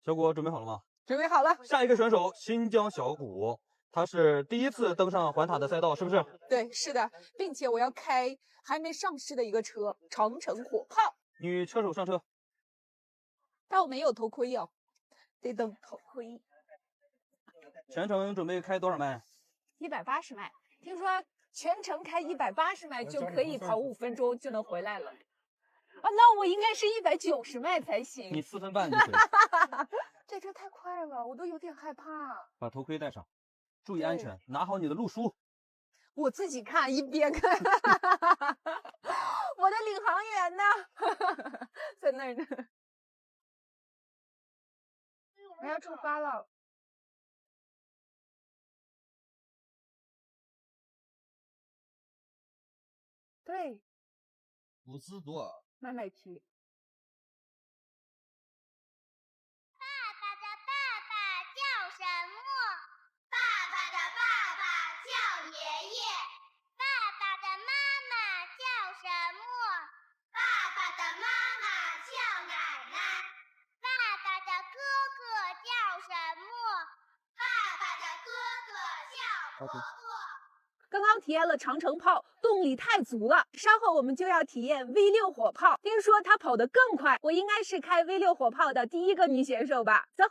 小谷准备好了吗？准备好了。下一个选手新疆小谷，他是第一次登上环塔的赛道，是不是？对，是的，并且我要开还没上市的一个车——长城火炮。女车手上车。但我没有头盔哦，得等头盔。全程准备开多少迈？180迈。听说全程开180迈就可以跑5分钟就能回来了。啊，那我应该是190迈才行。你4分半就可以。这车太快了，我都有点害怕。把头盔戴上，注意安全，拿好你的路书。我自己看一边看。我的领航员呢？在那儿呢。我要出发了。对。伍兹多。麦麦提。爸爸的爸爸叫什么？爸爸的爸爸叫爷爷。爸爸的妈妈叫什么？爸爸的妈妈叫奶奶。爸爸的哥哥叫什么？爸爸的哥哥叫伯伯。刚刚体验了长城炮，动力太足了。稍后我们就要体验 V6 火炮，听说它跑得更快，我应该是开 V6 火炮的第一个女选手吧。走。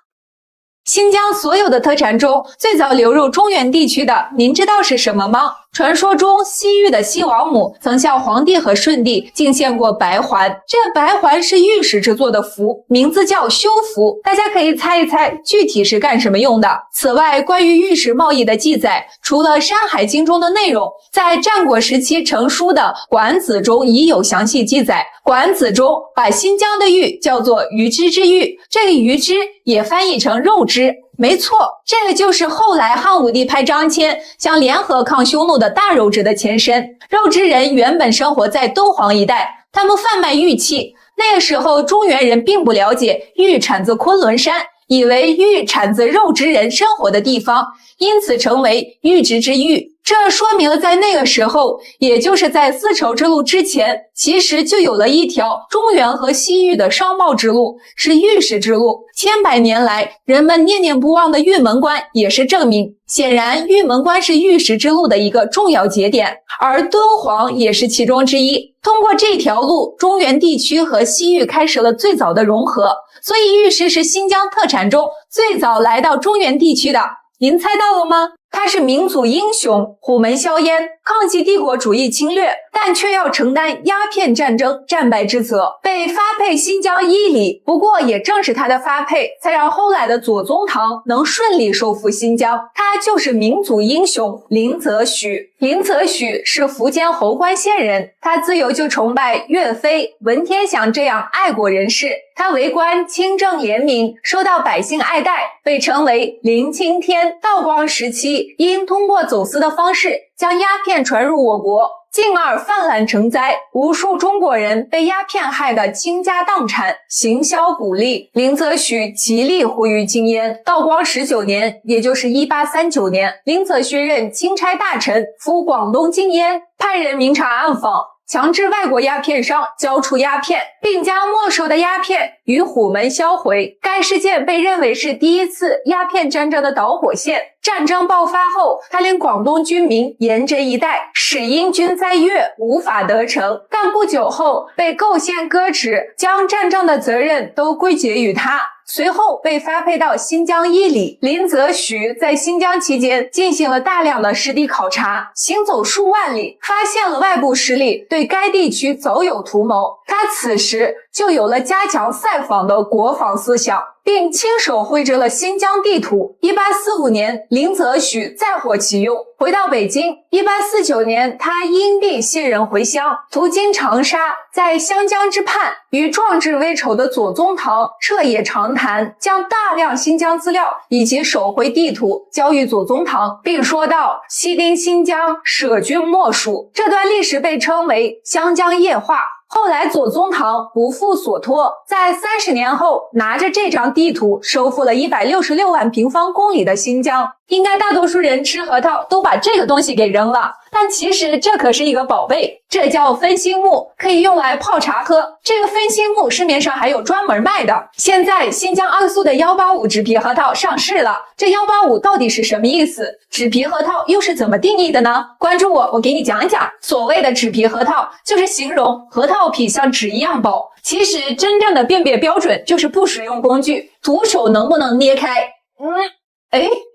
新疆所有的特产中，最早流入中原地区的，您知道是什么吗？传说中，西域的西王母曾向黄帝和舜帝进献过白环，这白环是玉石制作的符，名字叫修符。大家可以猜一猜，具体是干什么用的？此外，关于玉石贸易的记载，除了《山海经》中的内容，在战国时期成书的《管子》中已有详细记载。《管子》中把新疆的玉叫做鱼之之玉，这个鱼之也翻译成肉之。没错，这个就是后来汉武帝派张骞想联合抗匈奴的大肉之的前身。肉之人原本生活在敦煌一带，他们贩卖玉器。那个时候中原人并不了解玉产自昆仑山，以为玉产自肉之人生活的地方，因此成为玉之之玉。这说明了在那个时候，也就是在丝绸之路之前，其实就有了一条中原和西域的商贸之路，是玉石之路。千百年来，人们念念不忘的玉门关也是证明。显然，玉门关是玉石之路的一个重要节点，而敦煌也是其中之一。通过这条路，中原地区和西域开始了最早的融合，所以玉石是新疆特产中最早来到中原地区的。您猜到了吗？他是民族英雄，虎门销烟，抗击帝国主义侵略，但却要承担鸦片战争战败之责，被发配新疆伊犁。不过也正是他的发配，才让后来的左宗棠能顺利收复新疆。他就是民族英雄林则徐。林则徐是福建侯官县人，他自幼就崇拜岳飞、文天祥这样爱国人士。他为官清正廉明，受到百姓爱戴，被称为林青天。道光时期，因通过走私的方式将鸦片传入我国，进而泛滥成灾，无数中国人被鸦片害得倾家荡产，行销鼓励。林则徐极力呼吁禁烟。道光19年，也就是1839年，林则徐任钦差大臣，赴广东禁烟，派人明察暗访，强制外国鸦片商交出鸦片，并将没收的鸦片于虎门销毁。该事件被认为是第一次鸦片战争的导火线。战争爆发后，他领广东军民严阵以待，使英军在粤无法得逞。但不久后被构陷搁置，将战争的责任都归结于他。随后被发配到新疆伊犁。林则徐在新疆期间进行了大量的实地考察，行走数万里，发现了外部势力对该地区早有图谋。他此时就有了加强塞防的国防思想，并亲手绘制了新疆地图。1845年，林则徐再获其用，回到北京。1849年，他因病卸任回乡，途经长沙，在湘江之畔，与壮志未酬的左宗棠彻夜长谈，将大量新疆资料以及手绘地图交予左宗棠，并说道：“西丁新疆，舍君莫属。”这段历史被称为湘江夜话。后来左宗棠不负所托，在30年后拿着这张地图收复了166万平方公里的新疆。应该大多数人吃核桃都把这个东西给扔了，但其实这可是一个宝贝，这叫分心木，可以用来泡茶喝。这个分心木市面上还有专门卖的。现在新疆阿苏的185纸皮核桃上市了，这185到底是什么意思？纸皮核桃又是怎么定义的呢？关注我给你讲一讲。所谓的纸皮核桃，就是形容核桃皮像纸一样薄。其实真正的辨别标准就是不使用工具，徒手能不能捏开？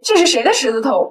这是谁的狮子头？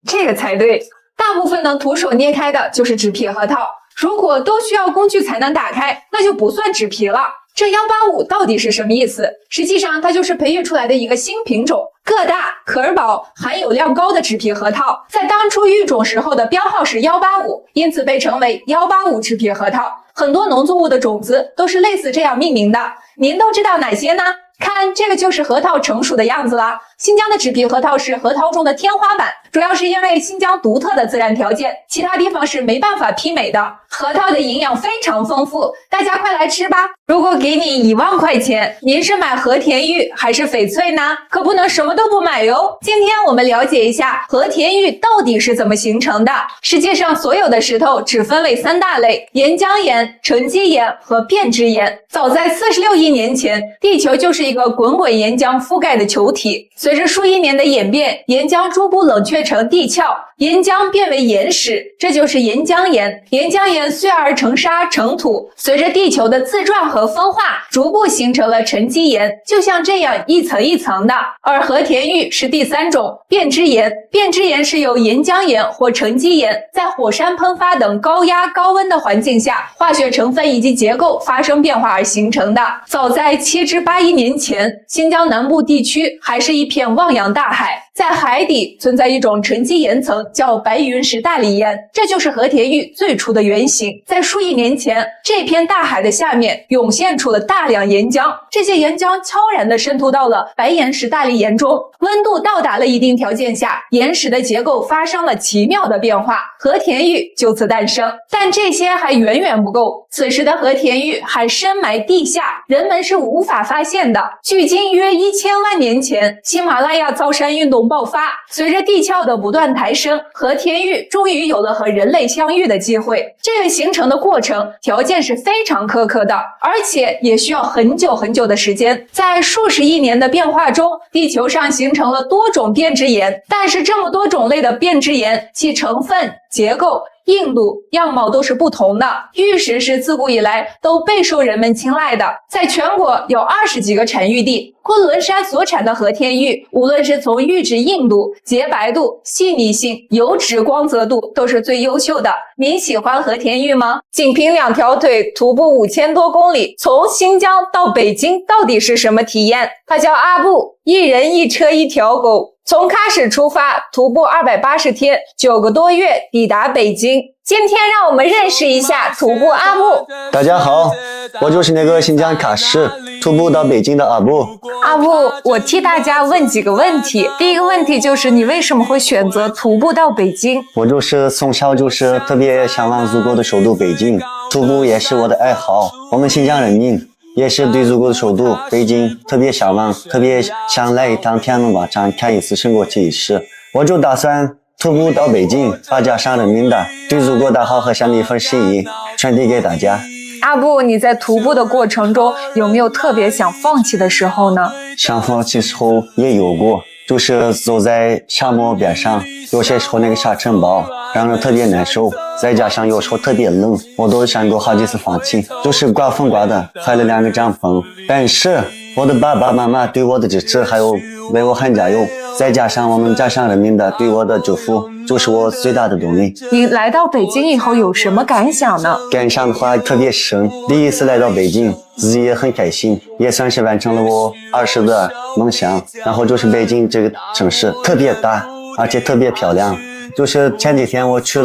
这个才对。大部分能徒手捏开的就是纸皮核桃，如果都需要工具才能打开，那就不算纸皮了。这185到底是什么意思？实际上它就是培育出来的一个新品种，个大壳薄含有量高的纸皮核桃，在当初育种时候的标号是185，因此被称为185纸皮核桃。很多农作物的种子都是类似这样命名的，您都知道哪些呢？看，这个就是核桃成熟的样子啦。新疆的纸皮核桃是核桃中的天花板，主要是因为新疆独特的自然条件，其他地方是没办法媲美的。核桃的营养非常丰富，大家快来吃吧！如果给你1万块钱，您是买和田玉还是翡翠呢？可不能什么都不买哟。今天我们了解一下和田玉到底是怎么形成的。世界上所有的石头只分为3大类：岩浆岩、沉积岩和变质岩。早在46亿年前，地球就是一个滚滚岩浆覆盖的球体。随着数亿年的演变，岩浆逐步冷却成地壳，岩浆变为岩石，这就是岩浆岩。岩浆岩碎而成沙成土，随着地球的自转和分化，逐步形成了沉积岩，就像这样一层一层的。而和田玉是第3种变质岩。变质岩是由岩浆岩或沉积岩在火山喷发等高压高温的环境下，化学成分以及结构发生变化而形成的。早在7至8亿年前，新疆南部地区还是一片汪洋大海，在海底存在一种沉积岩层，叫白云石大理岩，这就是和田玉最初的原型。在数亿年前，这片大海的下面涌现出了大量岩浆，这些岩浆悄然地渗透到了白岩石大理岩中，温度到达了一定条件下，岩石的结构发生了奇妙的变化，和田玉就此诞生。但这些还远远不够，此时的和田玉还深埋地下，人们是无法发现的。距今约1000万年前，喜马拉雅造山运动爆发，随着地壳的不断抬升，和田玉终于有了和人类相遇的机会。这个形成的过程条件是非常苛刻的，而且也需要很久很久的时间。在数十亿年的变化中，地球上形成了多种变质岩，但是这么多种类的变质岩，其成分、结构、硬度、样貌都是不同的。玉石是自古以来都备受人们青睐的，在全国有20几个产玉地。昆仑山所产的和田玉，无论是从玉质硬度、洁白度、细腻性、油脂光泽度，都是最优秀的。您喜欢和田玉吗？仅凭2条腿徒步5000多公里，从新疆到北京，到底是什么体验？他叫阿布，一人一车一条狗。从喀什出发，徒步280天，9个多月抵达北京。今天让我们认识一下徒步阿布。大家好，我就是那个新疆喀什徒步到北京的阿布。阿布，我替大家问几个问题。第一个问题就是你为什么会选择徒步到北京？我就是从小就是特别向往祖国的首都北京，徒步也是我的爱好。我们新疆人民也是对祖国的首都北京特别向往，特别想来一趟天安门广场看一次升国旗仪式。我就打算徒步到北京，把家乡人民的对祖国大好和乡的一份心意传递给大家。阿布，你在徒步的过程中有没有特别想放弃的时候呢？想放弃的时候也有过，就是走在沙漠边上，有些时候那个沙尘暴让人特别难受，再加上有时候特别冷，我都想过好几次放弃，就是刮风刮的坏了2个帐篷。但是我的爸爸妈妈对我的支持，还有为我喊加油，再加上我们家乡人民的对我的祝福，就是我最大的动力。你来到北京以后有什么感想呢？感想的话特别深，第一次来到北京，自己也很开心，也算是完成了我20的梦想。然后就是北京这个城市特别大，而且特别漂亮。就是前几天我去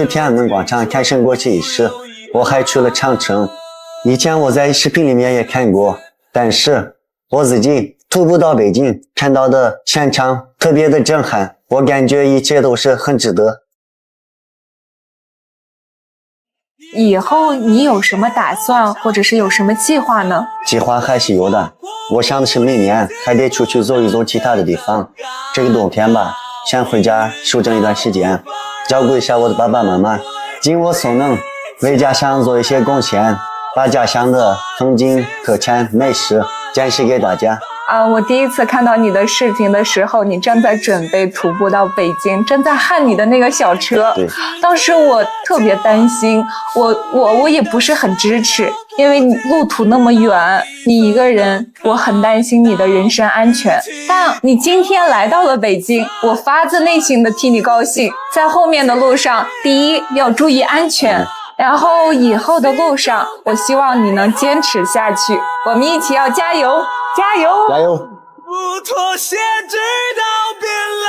天安门广场看升国旗仪式，我还去了长城。以前我在视频里面也看过，但是我自己徒步到北京看到的现场特别的震撼，我感觉一切都是很值得。以后你有什么打算，或者是有什么计划呢？计划还是有的，我想的是明年还得出去走一走其他的地方。这个冬天吧，想回家休整一段时间，照顾一下我的爸爸妈妈，尽我所能为家乡做一些贡献，把家乡的风景、特产、美食展示给大家。我第一次看到你的视频的时候，你正在准备徒步到北京，正在焊你的那个小车。对，当时我特别担心，我也不是很支持，因为你路途那么远，你一个人，我很担心你的人身安全。但你今天来到了北京，我发自内心的替你高兴。在后面的路上，第一要注意安全。然后以后的路上，我希望你能坚持下去，我们一起要加油，加油，加油！不妥协，直到变老。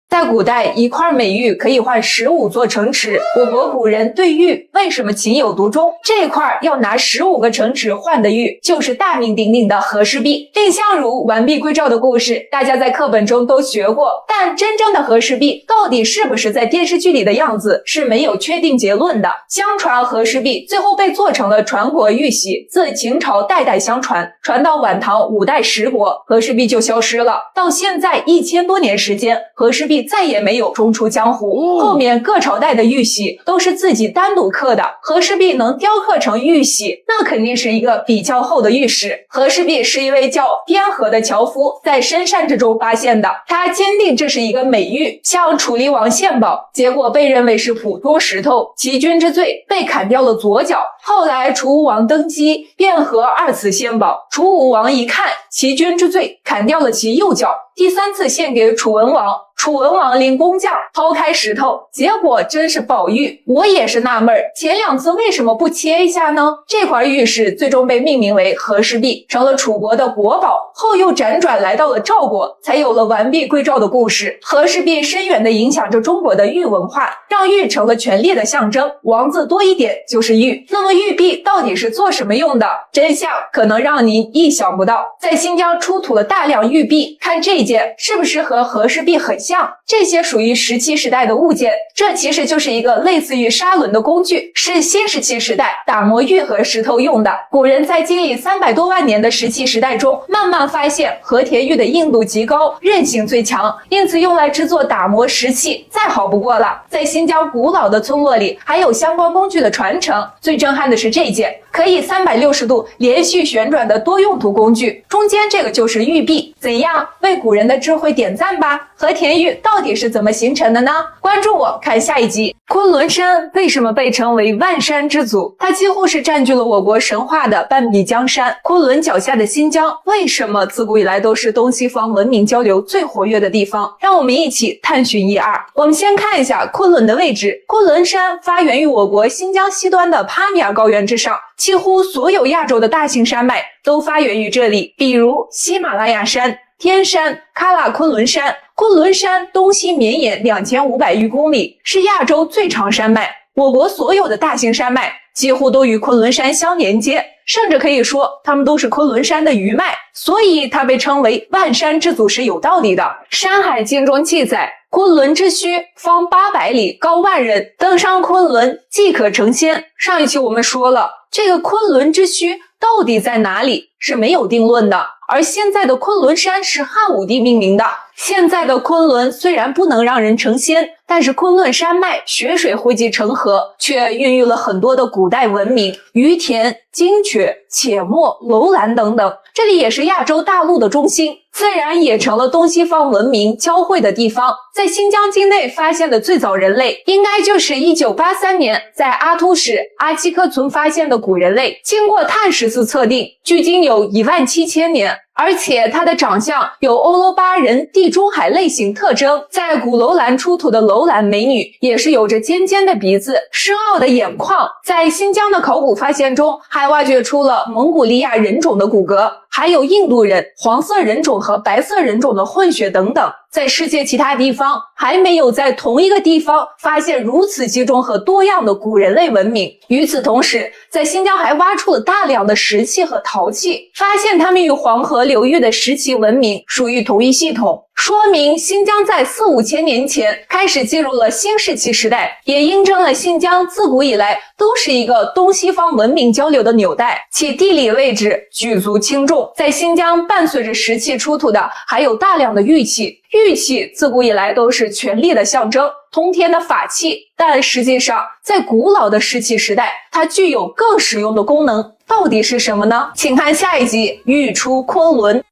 在古代，一块美玉可以换15座城池。我国古人对玉为什么情有独钟？这块要拿15个城池换的玉，就是大名鼎鼎的和氏璧。蔺相如完璧归赵的故事，大家在课本中都学过，但真正的和氏璧到底是不是在电视剧里的样子，是没有确定结论的。相传和氏璧最后被做成了传国玉玺，自秦朝代代相传，传到晚唐5代10国，和氏璧就消失了。到现在1000多年时间，和氏璧再也没有中出江湖。后面各朝代的玉玺都是自己单独刻的，和氏璧能雕刻成玉玺，那肯定是一个比较厚的玉石。和氏璧是一位叫边河的樵夫在深山之中发现的，他坚定这是一个美玉，向楚厉王献宝，结果被认为是普通石头，欺君之罪，被砍掉了左脚。后来楚武王登基，卞和2次献宝，楚武王一看欺君之罪，砍掉了其右脚。第3次献给楚文王，楚文王领工匠抛开石头，结果真是宝玉。我也是纳闷，前2次为什么不切一下呢？这块玉石最终被命名为和氏璧，成了楚国的国宝，后又辗转来到了赵国，才有了完璧归赵的故事。和氏璧深远地影响着中国的玉文化，让玉成了权力的象征，王字多一点就是玉。那么玉璧到底是做什么用的？真相可能让您意想不到。在新疆出土了大量玉璧，看这件是不是和和氏璧很像？这些属于17时代的物件，这其实就是一个类似于砂轮的工具，是新石器时代打磨玉和石头用的。古人在经历300多万年的石器时代中，慢慢发现和田玉的硬度极高，韧性最强，因此用来制作打磨石器再好不过了。在新疆古老的村落里，还有相关工具的传承。最震撼的是这件可以360度连续旋转的多用途工具，中间这个就是玉璧。怎样，为古人的智慧点赞吧！和田玉到底是怎么形成的呢？关注我，看下一集。昆仑山为什么被称为万山之祖？它几乎是占据了我国神话的半壁江山。昆仑脚下的新疆为什么自古以来都是东西方文明交流最活跃的地方？让我们一起探寻一二。我们先看一下昆仑的位置。昆仑山发源于我国新疆西端的帕米尔高原之上，几乎所有亚洲的大型山脉都发源于这里，比如喜马拉雅山、天山、喀喇昆仑山。昆仑山东西绵延2500余公里，是亚洲最长山脉。我国所有的大型山脉几乎都与昆仑山相连接，甚至可以说它们都是昆仑山的余脉，所以它被称为万山之祖是有道理的。《山海经》中记载，昆仑之墟方800里，高万人，登上昆仑即可成仙。上一期我们说了，这个昆仑之墟到底在哪里是没有定论的，而现在的昆仑山是汉武帝命名的。现在的昆仑虽然不能让人成仙，但是昆仑山脉雪水汇集成河，却孕育了很多的古代文明，于田、精绝、且末、楼兰等等。这里也是亚洲大陆的中心，自然也成了东西方文明交汇的地方。在新疆境内发现的最早人类，应该就是1983年在阿突市阿基科村发现的古人类，经过碳14次测定，距今有17000年。而且它的长相有欧罗巴人地中海类型特征，在古楼兰出土的楼兰美女也是有着尖尖的鼻子、深奥的眼眶。在新疆的考古发现中，还挖掘出了蒙古利亚人种的骨骼，还有印度人、黄色人种和白色人种的混血等等。在世界其他地方还没有在同一个地方发现如此集中和多样的古人类文明。与此同时，在新疆还挖出了大量的石器和陶器，发现它们与黄河流域的石器文明属于同一系统，说明新疆在4、5千年前开始进入了新石器时代，也印证了新疆自古以来都是一个东西方文明交流的纽带，其地理位置举足轻重。在新疆伴随着石器出土的还有大量的玉器，玉器自古以来都是权力的象征，通天的法器，但实际上在古老的石器时代，它具有更实用的功能，到底是什么呢？请看下一集玉出昆仑。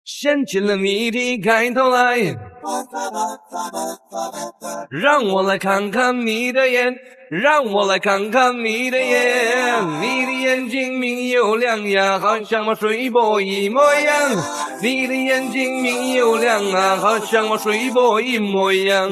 掀起了谜底，开头来，让我来看看你的眼，让我来看看你的眼，你的眼睛明又亮呀，好像我水波一模样。你的眼睛明又亮啊，好像我水波一模一样。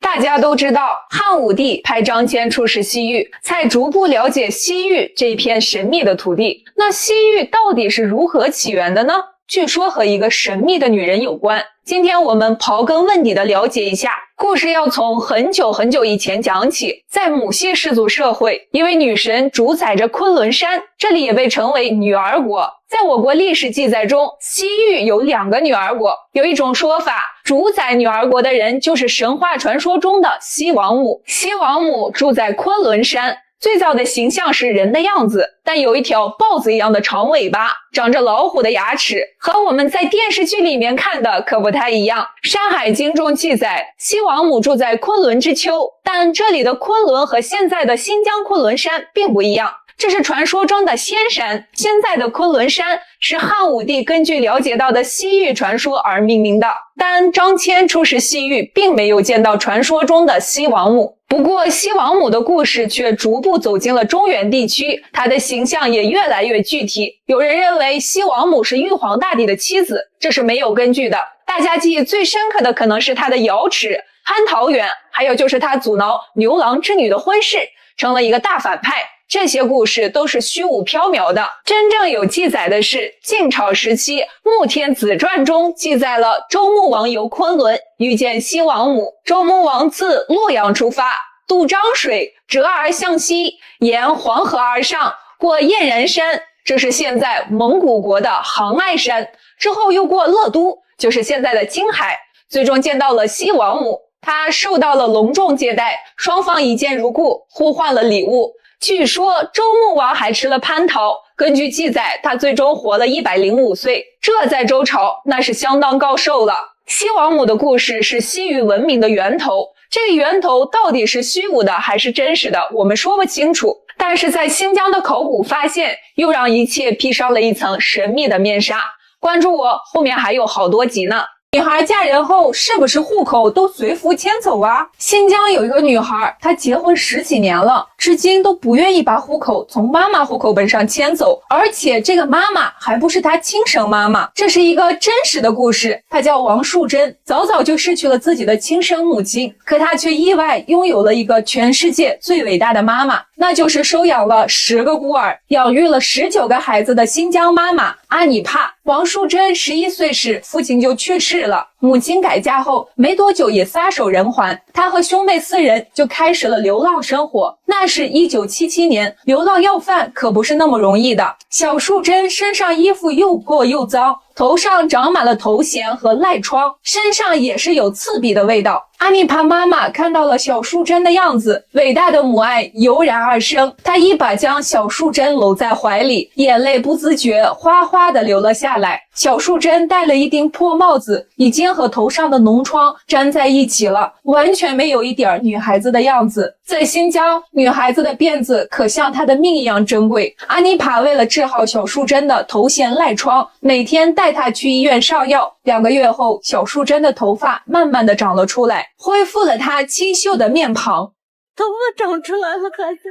大家都知道，汉武帝派张骞出使西域，才逐步了解西域这片神秘的土地。那西域到底是如何起源的呢？据说和一个神秘的女人有关。今天我们刨根问底的了解一下，故事要从很久很久以前讲起。在母系氏族社会，一位女神主宰着昆仑山，这里也被称为女儿国。在我国历史记载中，西域有2个女儿国。有一种说法，主宰女儿国的人就是神话传说中的西王母。西王母住在昆仑山，最早的形象是人的样子，但有一条豹子一样的长尾巴，长着老虎的牙齿，和我们在电视剧里面看的可不太一样。《山海经》中记载，西王母住在昆仑之丘，但这里的昆仑和现在的新疆昆仑山并不一样。这是传说中的仙山，现在的昆仑山是汉武帝根据了解到的西域传说而命名的。但张骞出使西域，并没有见到传说中的西王母。不过，西王母的故事却逐步走进了中原地区，她的形象也越来越具体。有人认为西王母是玉皇大帝的妻子，这是没有根据的。大家记忆最深刻的可能是她的瑶池、蟠桃园，还有就是她阻挠牛郎织女的婚事，成了一个大反派。这些故事都是虚无缥缈的，真正有记载的是晋朝时期《穆天子传》中记载了周穆王游昆仑，遇见西王母。周穆王自洛阳出发，渡漳水，折而向西，沿黄河而上，过燕然山，这是现在蒙古国的杭爱山，之后又过乐都，就是现在的青海，最终见到了西王母。他受到了隆重接待，双方一见如故，互换了礼物。据说周穆王还吃了蟠桃，根据记载，他最终活了105岁，这在周朝那是相当高寿了。西王母的故事是西域文明的源头，这个源头到底是虚无的还是真实的，我们说不清楚。但是在新疆的考古发现，又让一切披上了一层神秘的面纱。关注我，后面还有好多集呢。女孩嫁人后是不是户口都随父迁走啊？新疆有一个女孩，她结婚10几年了，至今都不愿意把户口从妈妈户口本上迁走，而且这个妈妈还不是她亲生妈妈。这是一个真实的故事，她叫王树珍，早早就失去了自己的亲生母亲，可她却意外拥有了一个全世界最伟大的妈妈，那就是收养了10个孤儿，养育了19个孩子的新疆妈妈阿尼帕。王树珍11岁时，父亲就去世了，母亲改嫁后没多久也撒手人寰，她和兄妹4人就开始了流浪生活。那是1977年，流浪要饭可不是那么容易的。小树珍身上衣服又破又脏，头上长满了头衔和赖疮，身上也是有刺鼻的味道。阿尼帕妈妈看到了小树珍的样子，伟大的母爱油然而生，她一把将小树珍搂在怀里，眼泪不自觉哗哗地流了下来。小树珍戴了一顶破帽子，已经和头上的脓疮粘在一起了，完全没有一点女孩子的样子。在新疆，女孩子的辫子可像她的命一样珍贵。阿尼帕为了治好小树珍的头衔赖疮，每天带她去医院上药。2个月后，小树珍的头发慢慢的长了出来，恢复了她清秀的面庞。头发长出来了，孩子，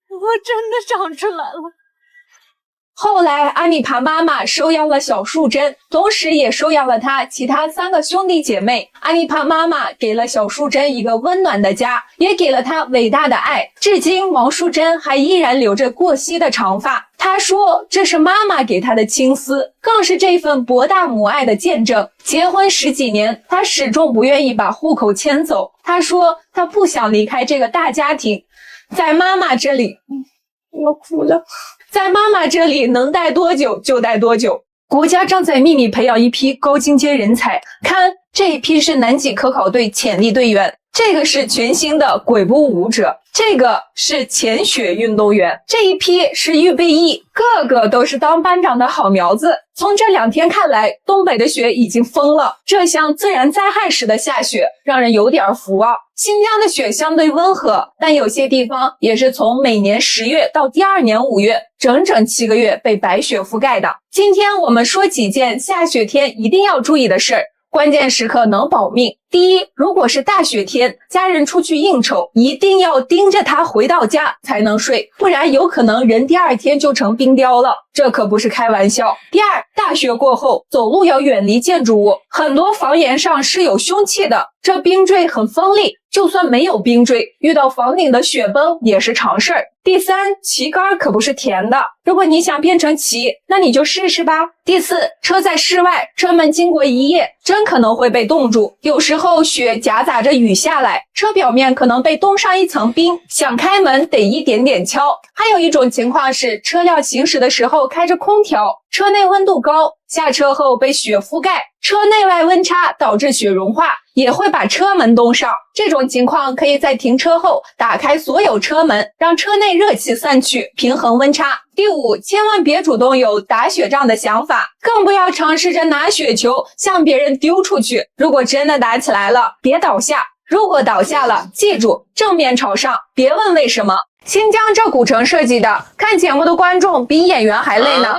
我真的长出来了。后来，阿米爬妈妈收养了小树珍，同时也收养了她其他3个兄弟姐妹。阿米爬妈妈给了小树珍一个温暖的家，也给了她伟大的爱。至今，王树珍还依然留着过膝的长发。她说，这是妈妈给她的青丝，更是这份博大母爱的见证。结婚10几年，她始终不愿意把户口迁走。她说，她不想离开这个大家庭，在妈妈这里，我哭了。在妈妈这里能待多久就待多久。国家正在秘密培养一批高精尖人才，看这一批是南极科考队潜力队员，这个是全新的鬼步舞者，这个是潜雪运动员，这一批是预备役，个个都是当班长的好苗子。从这2天看来，东北的雪已经封了，这像自然灾害似的下雪，让人有点服啊。新疆的雪相对温和，但有些地方也是从每年10月到第2年5月，整整7个月被白雪覆盖的。今天我们说几件下雪天一定要注意的事儿，关键时刻能保命。第一，如果是大雪天，家人出去应酬，一定要盯着他回到家才能睡，不然有可能人第2天就成冰雕了，这可不是开玩笑。第二，大雪过后，走路要远离建筑物，很多房檐上是有凶器的，这冰锥很锋利，就算没有冰锥，遇到房顶的雪崩也是常事儿。第三，旗杆可不是甜的，如果你想变成旗，那你就试试吧。第四，车在室外，车门经过一夜，真可能会被冻住，有时候雪夹杂着雨下来，车表面可能被冻上一层冰，想开门得一点点敲。还有一种情况是，车辆行驶的时候开着空调，车内温度高，下车后被雪覆盖，车内外温差导致雪融化，也会把车门冻上。这种情况可以在停车后打开所有车门，让车内热气散去，平衡温差。第五，千万别主动有打雪仗的想法，更不要尝试着拿雪球向别人丢出去。如果真的打起来了，别倒下。如果倒下了，记住正面朝上，别问为什么。新疆这古城设计的，看节目的观众比演员还累呢。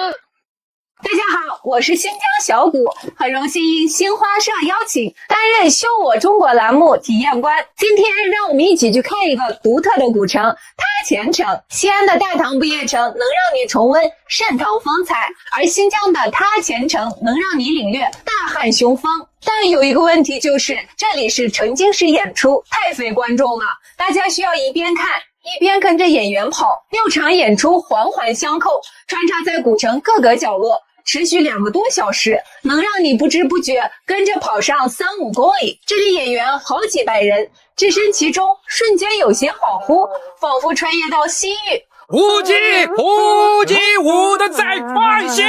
大家好，我是新疆小谷，很荣幸应新华社邀请担任修我中国栏目体验官。今天让我们一起去看一个独特的古城——塔前城。西安的大唐不夜城能让你重温盛唐风采，而新疆的塔前城能让你领略大汉雄风。但有一个问题就是，这里是沉浸式演出，太费观众了，大家需要一边看一边跟着演员跑，6场演出环环相扣，穿插在古城各个角落，持续2个多小时，能让你不知不觉跟着跑上3-5公里。这里演员好几百人，置身其中，瞬间有些恍惚，仿佛穿越到西域。胡姬，舞得再快些！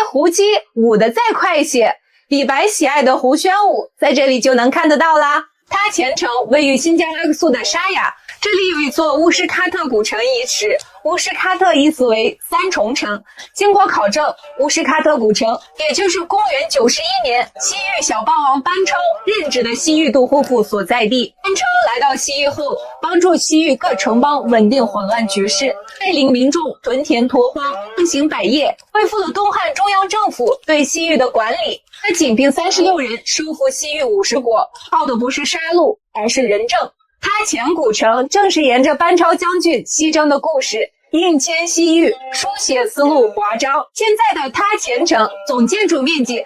胡姬，舞得再快些！李白喜爱的胡旋舞，在这里就能看得到啦。塔前城位于新疆阿克苏的沙雅，这里有一座乌什喀特古城遗址，乌什喀特意思为3重城。经过考证，乌什喀特古城也就是公元91年西域小霸王班超任职的西域杜护府所在地。班超来到西域后，帮助西域各城邦稳定混乱局势，带领民众屯田拓荒，奉行百业，恢复了东汉中央政府对西域的管理。他仅凭36人收复西域50国，靠的不是杀戮，而是仁政。塔前古城正是沿着班超将军西征的故事，印迁西域，书写丝路华章。现在的塔前城总建筑面积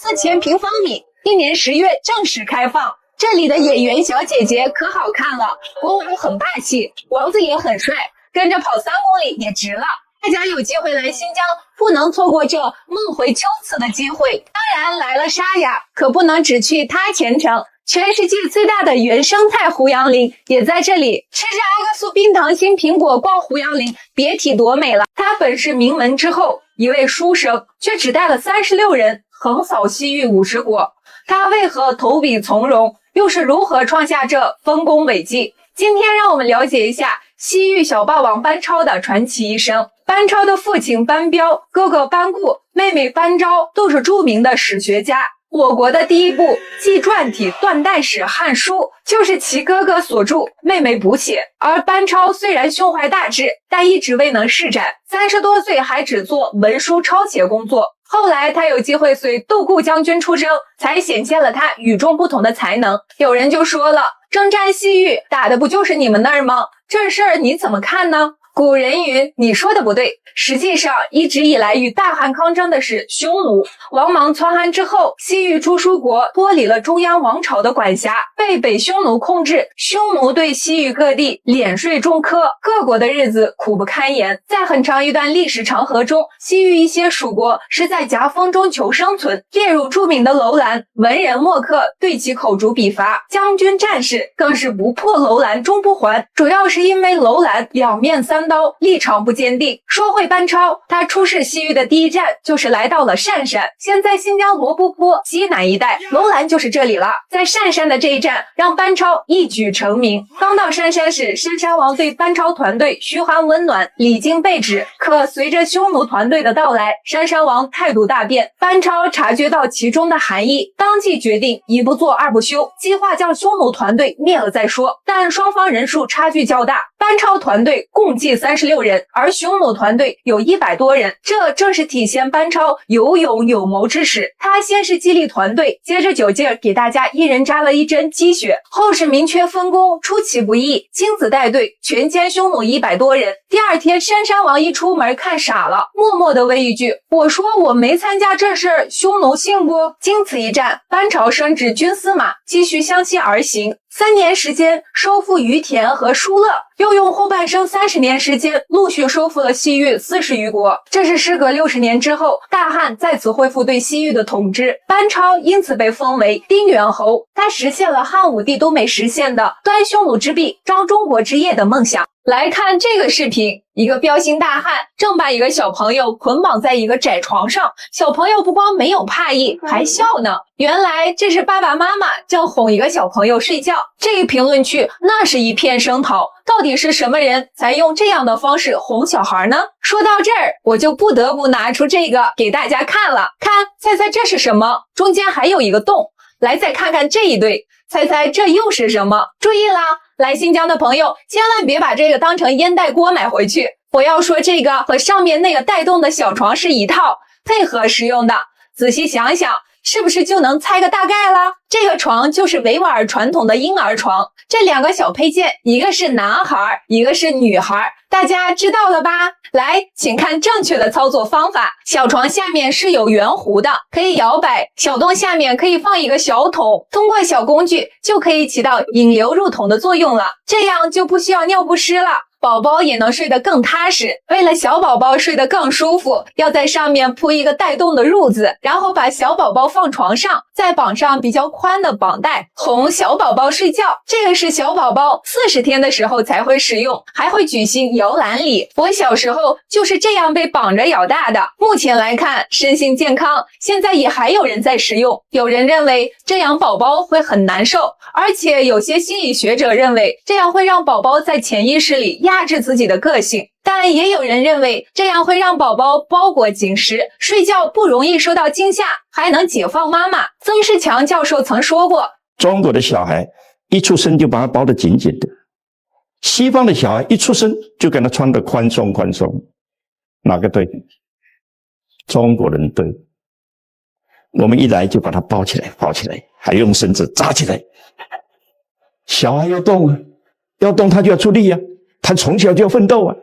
34000平方米，今年10月正式开放。这里的演员小姐姐可好看了，国王很霸气，王子也很帅，跟着跑3公里也值了。大家有机会来新疆，不能错过这梦回秋瓷的机会。当然来了沙雅，可不能只去塔前城，全世界最大的原生态胡杨林也在这里。吃着阿克苏冰糖心苹果逛胡杨林，别提多美了。他本是名门之后，一位书生，却只带了36人横扫西域50国。他为何投笔从戎，又是如何创下这丰功伟绩？今天让我们了解一下西域小霸王班超的传奇一生。班超的父亲班彪、哥哥班固、妹妹班昭都是著名的史学家。我国的第一部纪传体断代史《汉书》就是其哥哥所著，妹妹补写。而班超虽然胸怀大志，但一直未能施展，30多岁还只做文书抄写工作。后来他有机会随杜固将军出征，才显现了他与众不同的才能。有人就说了，征战西域打的不就是你们那儿吗？这事儿你怎么看呢？古人云，你说的不对。实际上，一直以来与大汉抗争的是匈奴。王莽篡汉之后，西域诸诸国脱离了中央王朝的管辖，被北匈奴控制。匈奴对西域各地敛税重苛，各国的日子苦不堪言。在很长一段历史长河中，西域一些属国是在夹缝中求生存。列入著名的楼兰，文人墨客对其口诛笔伐，将军战士更是不破楼兰终不还。主要是因为楼兰两面三刀，立场不坚定。说回班超，他出使西域的第一站就是来到了鄯善，现在新疆罗布泊西南一带，楼兰就是这里了。在鄯善的这一站，让班超一举成名。刚到鄯善时，鄯善王对班超团队嘘寒问暖，礼敬备至。可随着匈奴团队的到来，鄯善王态度大变。班超察觉到其中的含义，当即决定一不做二不休，计划将匈奴团队灭了再说。但双方人数差距较大，班超团队共计36人，而匈奴团队有100多人，这正是体现班超有勇有谋之时。他先是激励团队，接着酒劲儿给大家一人扎了一针鸡血，后是明确分工，出其不意，亲自带队全歼匈奴100多人。第二天，鄯善王一出门看傻了，默默地问一句：“我说我没参加这事，匈奴信不？”经此一战，班超升至军司马，继续向西而行。3年时间收复于田和疏勒，又用后半生30年时间陆续收复了西域40余国。这是时隔60年之后，大汉再次恢复对西域的统治。班超因此被封为丁原侯，他实现了汉武帝都没实现的端匈奴之弊、张中国之业的梦想。来看这个视频，一个彪形大汉正把一个小朋友捆绑在一个窄床上，小朋友不光没有怕意，还笑呢。原来这是爸爸妈妈正哄一个小朋友睡觉。这个评论区那是一片声讨，到底是什么人才用这样的方式哄小孩呢？说到这儿，我就不得不拿出这个给大家看了。看，猜猜这是什么？中间还有一个洞。来，再看看这一对，猜猜这又是什么？注意啦！来新疆的朋友，千万别把这个当成烟袋锅买回去。我要说这个和上面那个带动的小床是一套，配合使用的。仔细想想，是不是就能猜个大概了？这个床就是维吾尔传统的婴儿床，这2个小配件，一个是男孩，一个是女孩，大家知道了吧？来，请看正确的操作方法。小床下面是有圆弧的，可以摇摆，小洞下面可以放一个小桶，通过小工具就可以起到引流入桶的作用了，这样就不需要尿不湿了。宝宝也能睡得更踏实。为了小宝宝睡得更舒服，要在上面铺一个带动的褥子，然后把小宝宝放床上，再绑上比较宽的绑带，哄小宝宝睡觉。这个是小宝宝40天的时候才会使用，还会举行摇篮礼。我小时候就是这样被绑着咬大的。目前来看，身心健康，现在也还有人在使用。有人认为这样宝宝会很难受，而且有些心理学者认为这样会让宝宝在潜意识里压制自己的个性，但也有人认为这样会让宝宝包裹紧实，睡觉不容易受到惊吓，还能解放妈妈。曾仕强教授曾说过，中国的小孩一出生就把他包得紧紧的，西方的小孩一出生就给他穿得宽松宽松。哪个对？中国人对。我们一来就把他包起来，包起来，还用绳子扎起来。小孩要动啊，要动他就要出力啊，他从小就要奋斗啊，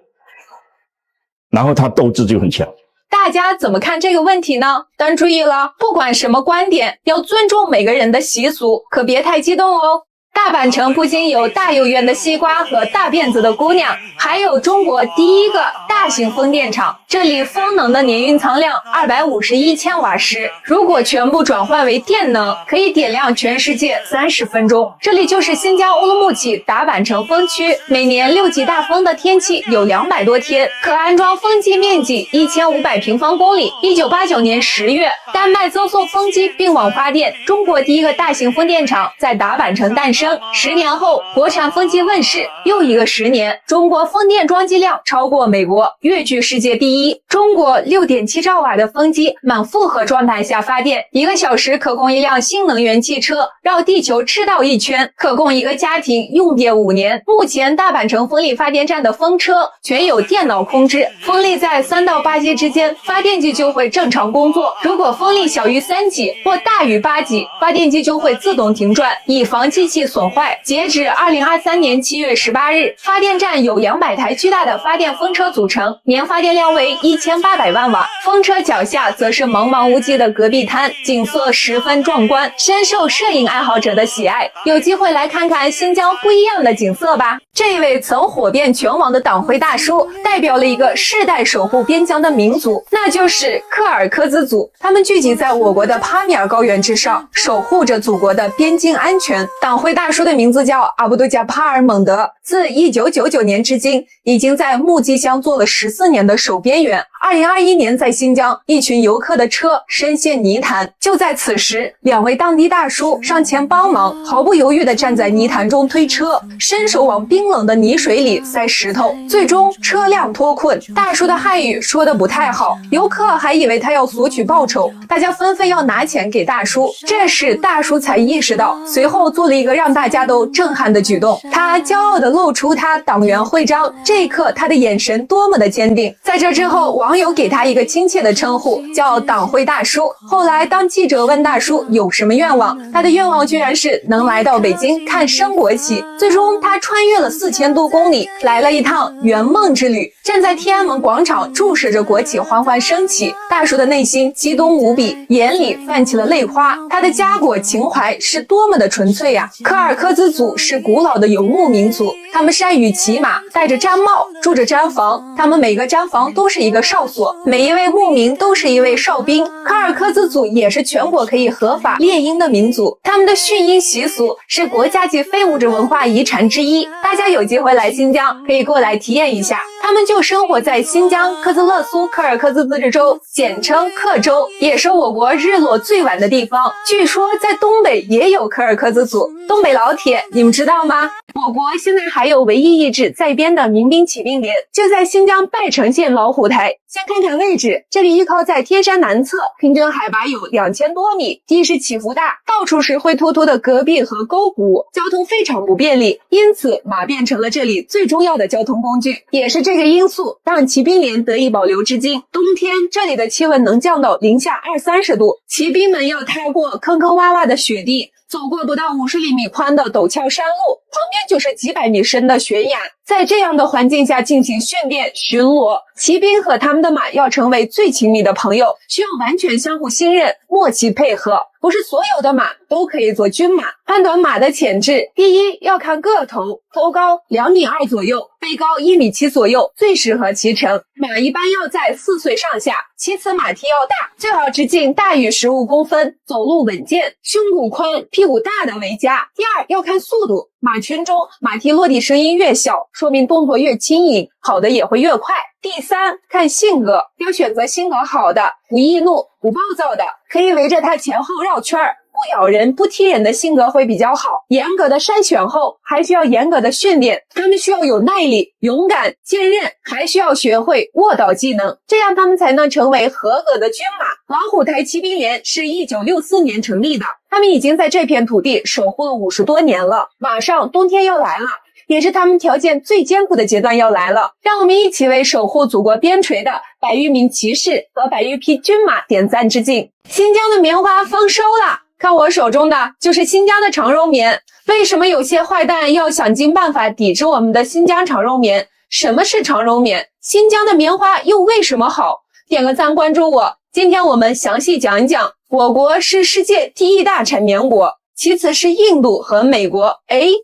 然后他斗志就很强。大家怎么看这个问题呢？但注意了，不管什么观点，要尊重每个人的习俗，可别太激动哦。大阪城不仅有大又圆的西瓜和大辫子的姑娘，还有中国第一个大型风电场。这里风能的年蕴藏量251千瓦时，如果全部转换为电能，可以点亮全世界30分钟。这里就是新疆乌鲁木齐大阪城风区，每年6级大风的天气有200多天，可安装风机面积1500平方公里。1989年10月，丹麦赠送风机并网发电，中国第一个大型风电场在大阪城诞生。10年后，国产风机问世，又一个10年，中国风电装机量超过美国，跃居世界第一。中国6.7兆瓦的风机满负荷状态下发电，1个小时可供一辆新能源汽车绕地球赤道1圈，可供一个家庭用电5年。目前大阪城风力发电站的风车全由电脑控制，风力在3到8级之间，发电机就会正常工作；如果风力小于3级或大于8级，发电机就会自动停转，以防机器损坏。截止2023年7月18日，发电站有200台巨大的发电风车组成，年发电量为1800万瓦。风车脚下则是茫茫无际的戈壁滩，景色十分壮观，深受摄影爱好者的喜爱。有机会来看看新疆不一样的景色吧。这位曾火遍全网的党徽大叔，代表了一个世代守护边疆的民族，那就是柯尔克孜族。他们聚集在我国的帕米尔高原之上，守护着祖国的边境安全。党徽大叔的名字叫阿布杜加帕尔蒙德，自1999年至今，已经在木屐乡做了14年的守边员。2021年在新疆，一群游客的车深陷泥潭，就在此时，2位当地大叔上前帮忙，毫不犹豫地站在泥潭中推车，伸手往冰冷的泥水里塞石头，最终车辆脱困。大叔的汉语说得不太好，游客还以为他要索取报酬，大家纷纷要拿钱给大叔。这时大叔才意识到，随后做了一个让大家都震撼的举动，他骄傲地露出他党员徽章，这一刻他的眼神多么的坚定。在这之后，网友给他一个亲切的称呼，叫党徽大叔。后来当记者问大叔有什么愿望，他的愿望居然是能来到北京看升国旗。最终他穿越了4000多公里，来了一趟圆梦之旅，站在天安门广场注视着国旗缓缓升起，大叔的内心激动无比，眼里泛起了泪花。他的家国情怀是多么的纯粹呀！柯尔克孜族是古老的游牧民族，他们善于骑马，戴着毡帽，住着毡房，他们每个毡房都是一个哨所，每一位牧民都是一位哨兵。柯尔克孜族也是全国可以合法猎鹰的民族，他们的驯鹰习俗是国家级非物质文化遗产之一。大家有机会来新疆，可以过来体验一下。他们就生活在新疆克孜勒苏柯尔克孜自治州，简称克州，也是我国日落最晚的地方。据说在东北也有柯尔克孜族，东北老铁，你们知道吗？我国现在还有唯一一支在编的民兵骑兵连，就在新疆拜城县老虎台。先看看位置，这里依靠在天山南侧，平均海拔有2000多米，地势起伏大，到处是灰秃秃的戈壁和沟谷，交通非常不便利，因此马变成了这里最重要的交通工具。也是这个因素让骑兵连得以保留至今。冬天这里的气温能降到零下20-30度，骑兵们要踏过坑坑洼洼的雪地，走过不到50厘米宽的陡峭山路，旁边就是几百米深的悬崖。在这样的环境下进行训练巡逻，骑兵和他们的马要成为最亲密的朋友，需要完全相互信任，默契配合。不是所有的马都可以做军马。判断马的潜质，第一要看个头，头高2.2米左右，背高1.7米左右，最适合骑乘。马一般要在4岁上下。其次马蹄要大，最好直径大于15公分，走路稳健，胸骨宽，屁股大的为佳。第二要看速度，马群中马蹄落地声音越小，说明动作越轻盈，跑得也会越快。第三，看性格，要选择性格好的，不易怒，不暴躁的，可以围着它前后绕圈儿，不咬人不踢人的性格会比较好。严格的筛选后，还需要严格的训练，他们需要有耐力、勇敢、坚韧，还需要学会卧倒技能，这样他们才能成为合格的军马。老虎台骑兵连是1964年成立的，他们已经在这片土地守护了50多年了。马上冬天要来了，也是他们条件最艰苦的阶段要来了，让我们一起为守护祖国边陲的100余名骑士和100余匹军马点赞致敬。新疆的棉花丰收了，看我手中的就是新疆的长绒棉。为什么有些坏蛋要想尽办法抵制我们的新疆长绒棉？什么是长绒棉？新疆的棉花又为什么好？点个赞关注我，今天我们详细讲一讲。我国是世界第1大产棉国，其次是印度和美国。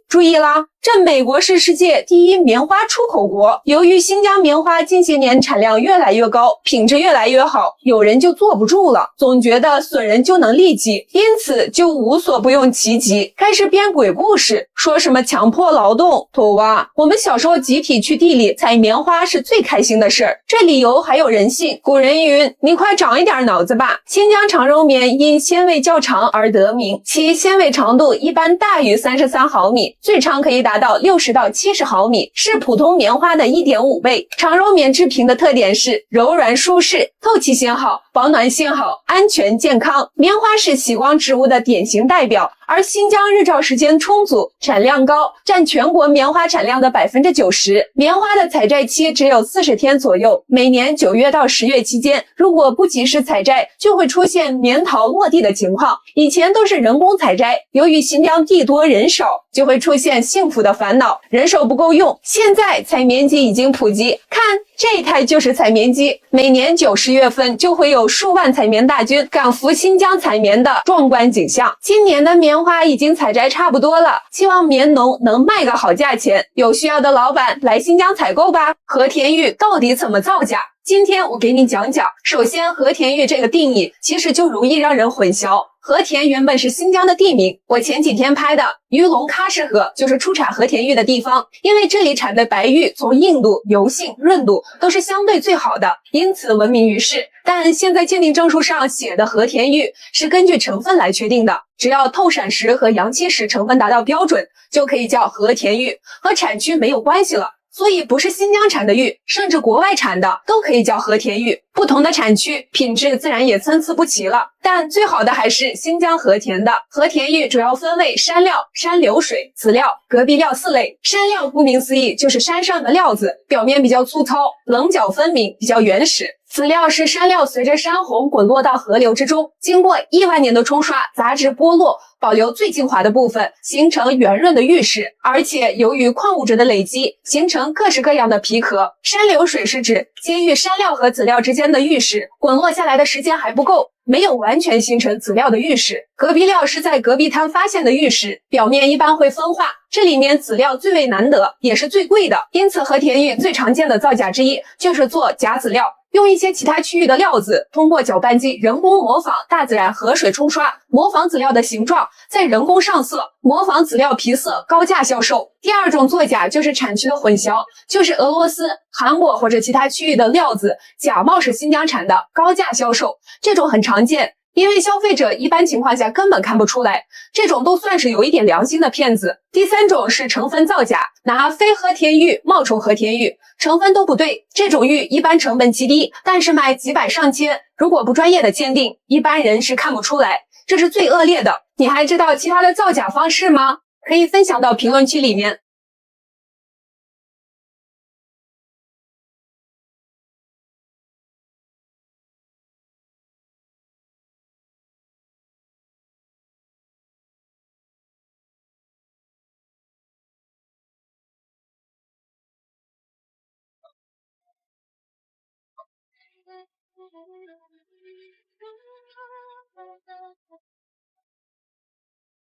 注意啦，这美国是世界第1棉花出口国。由于新疆棉花近些年产量越来越高，品质越来越好，有人就坐不住了，总觉得损人就能利己，因此就无所不用其极，开始编鬼故事，说什么强迫劳动。土啊，我们小时候集体去地里采棉花是最开心的事儿，这理由还有人信。古人云，你快长一点脑子吧。新疆长绒棉因纤维较长而得名，其纤维长度一般大于33毫米，最长可以达到60到70毫米，是普通棉花的1.5倍。长绒棉制品的特点是柔软舒适，透气性好，保暖性好，安全健康。棉花是喜光植物的典型代表，而新疆日照时间充足，产量高，占全国棉花产量的90%。棉花的采摘期只有40天左右，每年9月到10月期间，如果不及时采摘，就会出现棉桃落地的情况。以前都是人工采摘，由于新疆地多人少，就会出现幸福的烦恼，人手不够用。现在采棉机已经普及，看这台就是采棉机，每年9、10月份就会有数万采棉大军赶赴新疆采棉的壮观景象。今年的棉花已经采摘差不多了，希望棉农能卖个好价钱，有需要的老板来新疆采购吧。和田玉到底怎么造假？今天我给你讲讲。首先，和田玉这个定义其实就容易让人混淆。和田原本是新疆的地名，我前几天拍的鱼龙喀什河就是出产和田玉的地方，因为这里产的白玉从硬度、油性、润度都是相对最好的，因此闻名于世。但现在鉴定证书上写的和田玉是根据成分来确定的，只要透闪石和阳期石成分达到标准，就可以叫和田玉，和产区没有关系了。所以不是新疆产的玉，甚至国外产的都可以叫和田玉。不同的产区品质自然也参差不齐了，但最好的还是新疆和田的。和田玉主要分为山料、山流水、籽料、隔壁料4类。山料顾名思义就是山上的料子，表面比较粗糙，棱角分明，比较原始。籽料是山料随着山洪滚落到河流之中，经过亿万年的冲刷，杂质剥落，保留最精华的部分，形成圆润的玉石。而且由于矿物质的累积，形成各式各样的皮壳。山流水是指接遇山料和籽料之间的玉石滚落下来的时间还不够，没有完全形成籽料的玉石。隔壁料是在隔壁滩发现的玉石，表面一般会分化，这里面籽料最为难得，也是最贵的。因此和田玉最常见的造假之一就是做假籽料，用一些其他区域的料子，通过搅拌机人工模仿大自然河水冲刷，模仿籽料的形状，再人工上色，模仿籽料皮色，高价销售。第二种作假就是产区的混淆，就是俄罗斯、韩国或者其他区域的料子假冒是新疆产的，高价销售，这种很常见。因为消费者一般情况下根本看不出来，这种都算是有一点良心的骗子。第三种是成分造假，拿非和田玉冒充和田玉，成分都不对。这种玉一般成本极低，但是卖几百上千，如果不专业的鉴定，一般人是看不出来，这是最恶劣的。你还知道其他的造假方式吗？可以分享到评论区里面。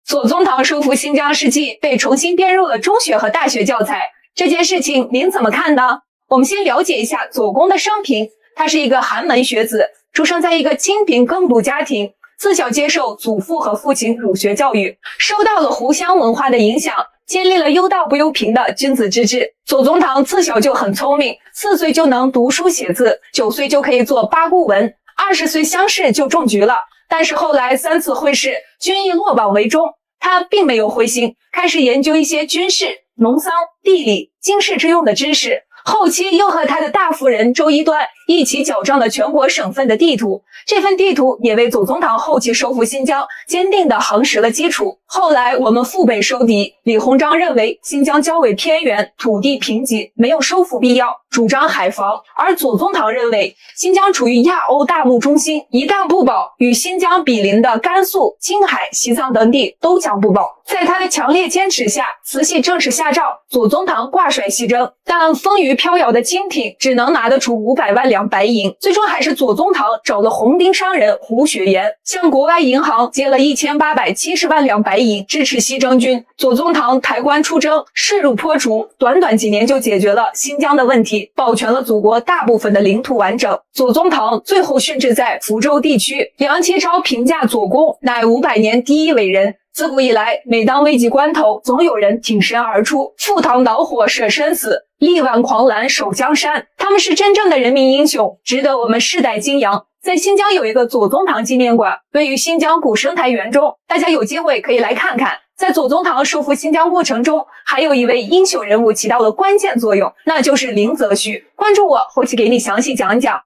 左宗棠收复新疆事迹被重新编入了中学和大学教材，这件事情您怎么看呢？我们先了解一下左公的生平。他是一个寒门学子，出生在一个清贫耕读家庭，自小接受祖父和父亲儒学教育，受到了湖湘文化的影响，建立了忧道不忧贫的君子之治。左宗棠自小就很聪明，4岁就能读书写字，9岁就可以做八股文，20岁乡试就中举了。但是后来3次会试均以落榜为终，他并没有灰心，开始研究一些军事、农桑、地理、经世之用的知识。后期又和他的大夫人周一端一起矫正了全国省份的地图，这份地图也为左宗棠后期收复新疆坚定地夯实了基础。后来我们腹背受敌，李鸿章认为新疆较为偏远，土地贫瘠，没有收复必要，主张海防。而左宗棠认为新疆处于亚欧大陆中心，一旦不保，与新疆毗邻的甘肃、青海、西藏等地都将不保。在他的强烈坚持下，慈禧正式下诏，左宗棠挂帅西征，但风雨飘摇的清廷只能拿得出500万两白银，最终还是左宗棠找了红丁商人胡雪岩，向国外银行借了1870万两白银支持西征军。左宗棠抬棺出征，势如破竹，短短几年就解决了新疆的问题，保全了祖国大部分的领土完整。左宗棠最后殉职在福州地区，梁启超评价左公乃500年第一伟人。自古以来，每当危急关头，总有人挺身而出，赴汤蹈火舍身死，力挽狂澜守江山。他们是真正的人民英雄，值得我们世代敬仰。在新疆有一个左宗棠纪念馆，位于新疆古生态园中，大家有机会可以来看看。在左宗棠收复新疆过程中，还有一位英雄人物起到了关键作用，那就是林则徐。关注我，后期给你详细讲一讲。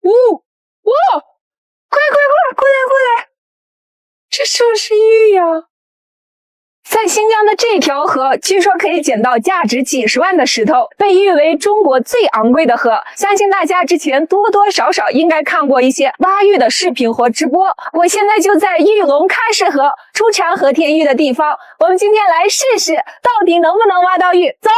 快来！这是不是玉呀？在新疆的这条河，据说可以捡到价值几十万的石头，被誉为中国最昂贵的河。相信大家之前多多少少应该看过一些挖玉的视频或直播。我现在就在玉龙喀什河出产和田玉的地方，我们今天来试试，到底能不能挖到玉。走！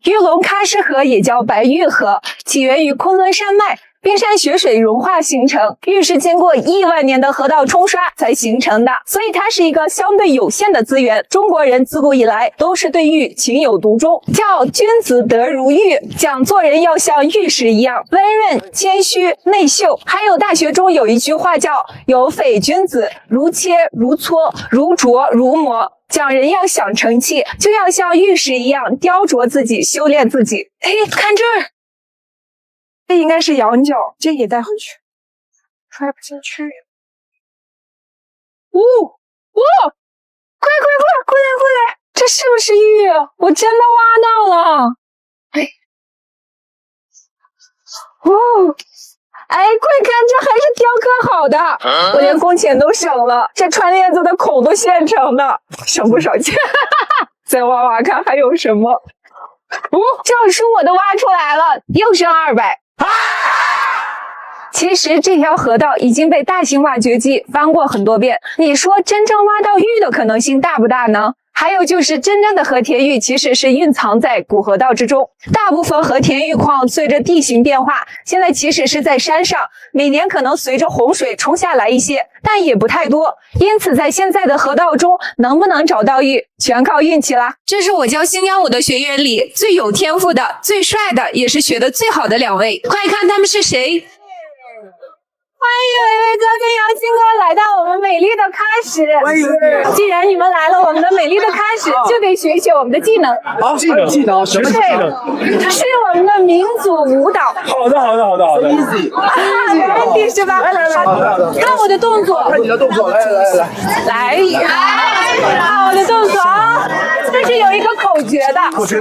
玉龙喀什河也叫白玉河，起源于昆仑山脉。冰山雪水融化形成，玉是经过亿万年的河道冲刷才形成的，所以它是一个相对有限的资源。中国人自古以来都是对玉情有独钟，叫君子得如玉，讲做人要像玉石一样温润、谦虚、内秀。还有大学中有一句话叫“有匪君子，如切如磋，如琢如磨”。讲人要想成器，就要像玉石一样雕琢自己，修炼自己。哎，看这儿。这应该是羊角，这也带回去，揣不进去。快来！这是不是玉？我真的挖到了！哎，快看，这还是雕刻好的，我连工钱都省了，这穿链子的孔都现成的，省不少钱。再挖挖看还有什么？这书我都挖出来了，又剩200。其实这条河道已经被大型挖掘机翻过很多遍，你说真正挖到玉的可能性大不大呢？还有就是真正的和田玉其实是蕴藏在古河道之中，大部分和田玉矿随着地形变化，现在其实是在山上，每年可能随着洪水冲下来一些，但也不太多，因此在现在的河道中能不能找到玉，全靠运气啦。这是我教新疆舞的学员里最有天赋的、最帅的，也是学得最好的2位，快看他们是谁。欢迎伟伟哥跟杨鑫哥来到我们美丽的喀什。既然你们来了我们的美丽的喀什，就得学一学我们的技能。好，技能，什么技能？是我们的民族舞蹈。好的。easy， 没问题是吧？看我的动作，看你的动作，来，看我的动作啊！这是有一个口诀的。口诀。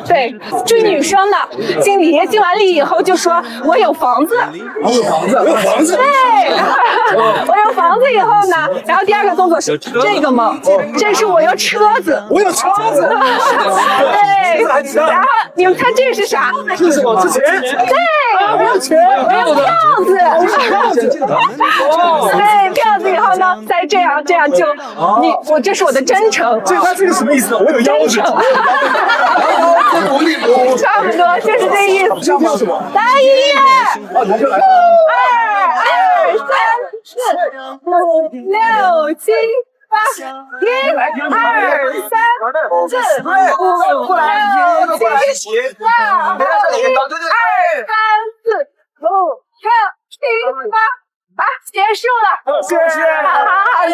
对，追女生的，敬礼，敬完礼以后就说我有房子。我有房子。对，我有房子以后呢，然后第2个动作是这个吗？这是我有车子。我有车子。对，然后你们看这是啥？这是我之前。对，我有钱，我有票子。对，票子以后呢，再这样就我这是我的真诚。这个什么意思？我有腰子。差不多就是这意思。这叫什么？来1、2、3、4、5、6、7、8、1、2、3、4、5、6、7、8、结束了，谢谢。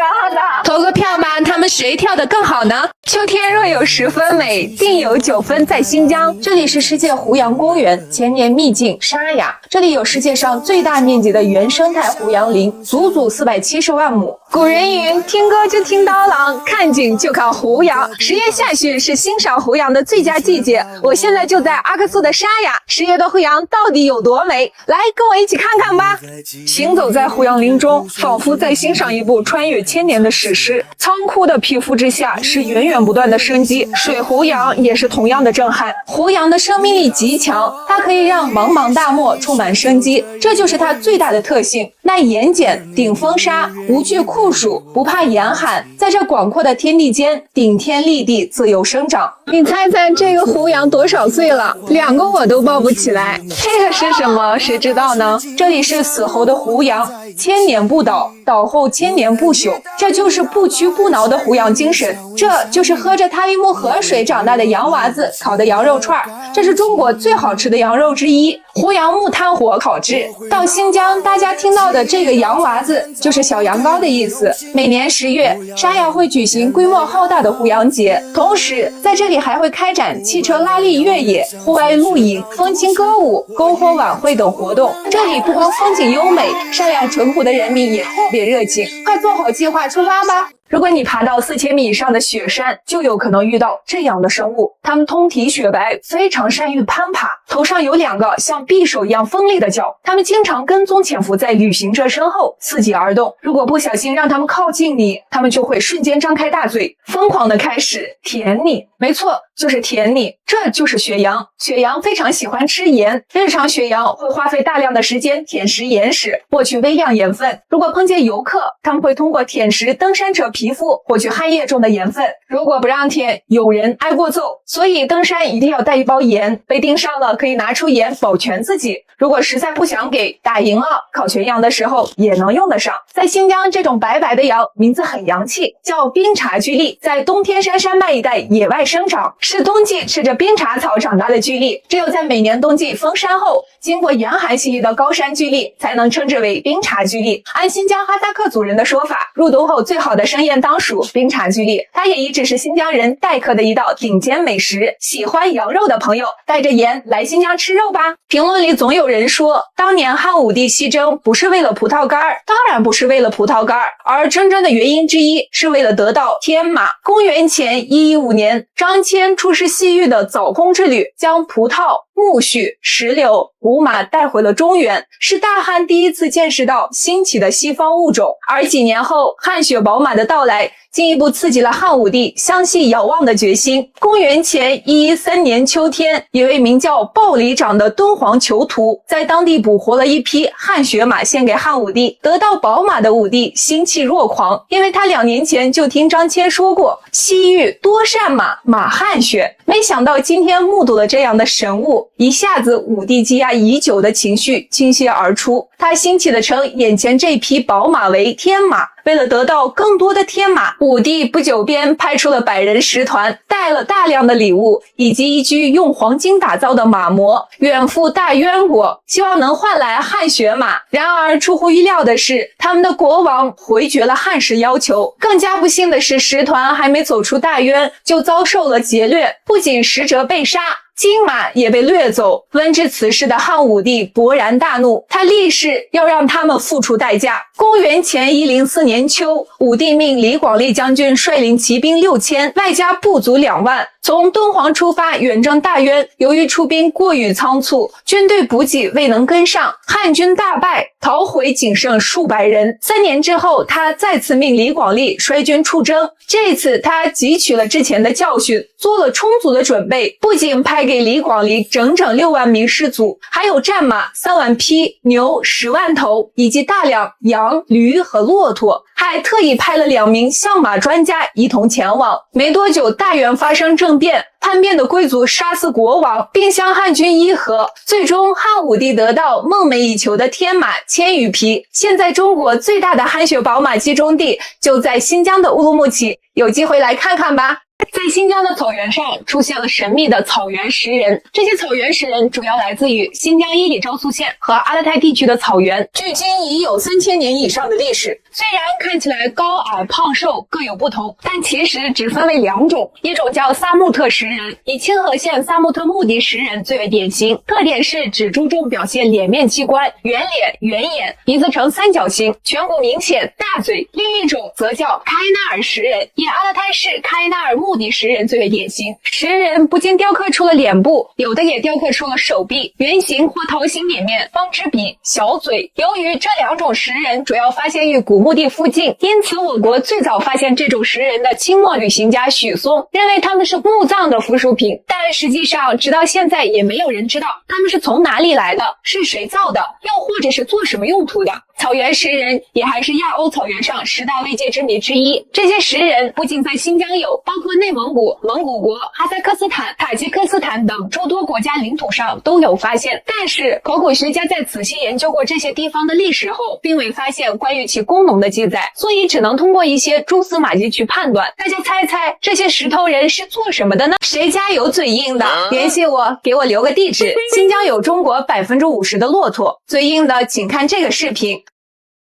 好的。投个票吧，他们谁跳得更好呢？秋天若有10分美，定有9分在新疆。这里是世界胡杨公园，千年秘境沙雅。这里有世界上最大面积的原生态胡杨林，足470万亩。古人云：听歌就听刀郎，看景就看胡杨。10月下旬是欣赏胡杨的最佳季节。我现在就在阿克苏的沙雅，10月的胡杨到底有多美？来，跟我一起看看吧。行走在胡杨林中，仿佛在欣赏一部穿越千年的史诗。苍枯的皮肤之下是源源不断的生机，水胡杨也是同样的震撼。胡杨的生命力极强，它可以让茫茫大漠充满生机，这就是它最大的特性。耐盐碱，顶风沙，无惧酷暑，不怕严寒，在这广阔的天地间顶天立地，自由生长。你猜猜这个胡杨多少岁了？2个我都抱不起来。这个是什么？谁知道呢？这里是死后的胡杨，千年不倒，倒后千年不朽，这就是不屈不挠的胡杨精神。这就是喝着塔里木河水长大的洋娃子烤的羊肉串，这是中国最好吃的羊肉之一。胡杨木炭火烤制。到新疆，大家听到的这个洋娃子就是小羊羔的意思。每年10月，沙雅会举行规模浩大的胡杨节，同时在这里还会开展汽车拉力越野、户外露营、风情歌舞、篝火晚会等活动。这里不光风景优美，善良淳朴的人民也特别热情。快做好计划出发吧！如果你爬到4000米以上的雪山，就有可能遇到这样的生物。它们通体雪白，非常善于攀爬，头上有2个像匕首一样锋利的角。它们经常跟踪潜伏在旅行者身后，伺机而动。如果不小心让它们靠近你，它们就会瞬间张开大嘴，疯狂的开始舔你。没错，就是舔你。这就是雪羊。雪羊非常喜欢吃盐，日常雪羊会花费大量的时间舔食岩石，获取微量盐分。如果碰见游客，他们会通过舔食登山者皮肤获取汗液中的盐分。如果不让舔，有人挨过揍。所以登山一定要带一包盐，被盯上了可以拿出盐保全自己。如果实在不想给，打赢了烤全羊的时候也能用得上。在新疆，这种白白的羊名字很洋气，叫冰茶居栗，在冬天山山脉一带野外生长，是冬季吃着冰茶草长大的居栗。只有在每年冬季封山后，经过严寒洗礼的高山居栗才能称之为冰茶居栗。按新疆哈萨克族人的说法，入冬后最好的盛宴当属冰茶居栗，它也一直是新疆人待客的一道顶尖美食。喜欢羊肉的朋友，带着盐来新疆吃肉吧。评论里总有人说，当年汉武帝西征不是为了葡萄干，当然不是为了葡萄干，而真正的原因之一是为了得到天马。公元前115年，张骞出使西域的早空之旅，将葡萄、苜蓿、石榴、胡马带回了中原，是大汉第一次见识到新奇的西方物种。而几年后，汗血宝马的到来进一步刺激了汉武帝相信遥望的决心。公元前113年秋天，一位名叫鲍里长的敦煌囚徒在当地捕获了一匹汗血马献给汉武帝。得到宝马的武帝心气若狂，因为他2年前就听张骞说过西域多善马，马汗血。没想到今天目睹了这样的神物，一下子武帝积压已久的情绪倾泻而出，他兴起地称眼前这匹宝马为天马。为了得到更多的天马，武帝不久便派出了100人使团，带了大量的礼物以及一具用黄金打造的马模，远赴大渊国，希望能换来汗血马。然而出乎意料的是，他们的国王回绝了汉使要求。更加不幸的是，使团还没走出大渊，就遭受了劫掠，不仅使者被杀，金马也被掠走。闻知此事的汉武帝勃然大怒，他立誓要让他们付出代价。公元前104年秋，武帝命李广利将军率领骑兵6000，外加部族2万，从敦煌出发远征大渊。由于出兵过于仓促，军队补给未能跟上，汉军大败，逃回仅剩数百人。3年之后，他再次命李广利率军出征。这次他汲取了之前的教训，做了充足的准备，不仅派给李广利整整6万名士卒，还有战马3万匹、牛10万头，以及大量羊、驴和骆驼，还特意派了2名相马专家一同前往。没多久，大原发生政变，叛变的贵族杀死国王，并向汉军议和，最终汉武帝得到梦寐以求的天马1000余匹。现在中国最大的汗血宝马集中地就在新疆的乌鲁木齐，有机会来看看吧。在新疆的草原上出现了神秘的草原石人，这些草原石人主要来自于新疆伊犁昭苏县和阿勒泰地区的草原，距今已有3000年以上的历史。虽然看起来高矮胖瘦各有不同，但其实只分为2种，一种叫萨木特石人，以清河县萨木特木迪石人最为典型，特点是只注重表现脸面器官，圆脸、圆眼，鼻子呈3角形，颧骨明显，大嘴。另一种则叫开纳尔石人，以阿勒泰市开纳尔木迪石人最为典型。石人不仅雕刻出了脸部，有的也雕刻出了手臂、圆形或桃形脸面、方支笔、小嘴。由于这2种石人主要发现于古墓地附近，因此我国最早发现这种石人的清末旅行家许嵩认为他们是墓葬的附属品，但实际上直到现在也没有人知道他们是从哪里来的，是谁造的，又或者是做什么用途的。草原石人也还是亚欧草原上10大未解之谜之一。这些石人不仅在新疆有，包括内蒙古、蒙古国、哈萨克斯坦、塔吉克斯坦等诸多国家领土上都有发现。但是考古学家在仔细研究过这些地方的历史后，并未发现关于其功能的记载，所以只能通过一些蛛丝马迹去判断。大家猜猜这些石头人是做什么的呢？谁家有嘴硬的联系我，给我留个地址。新疆有中国50%的骆驼，嘴硬的请看这个视频。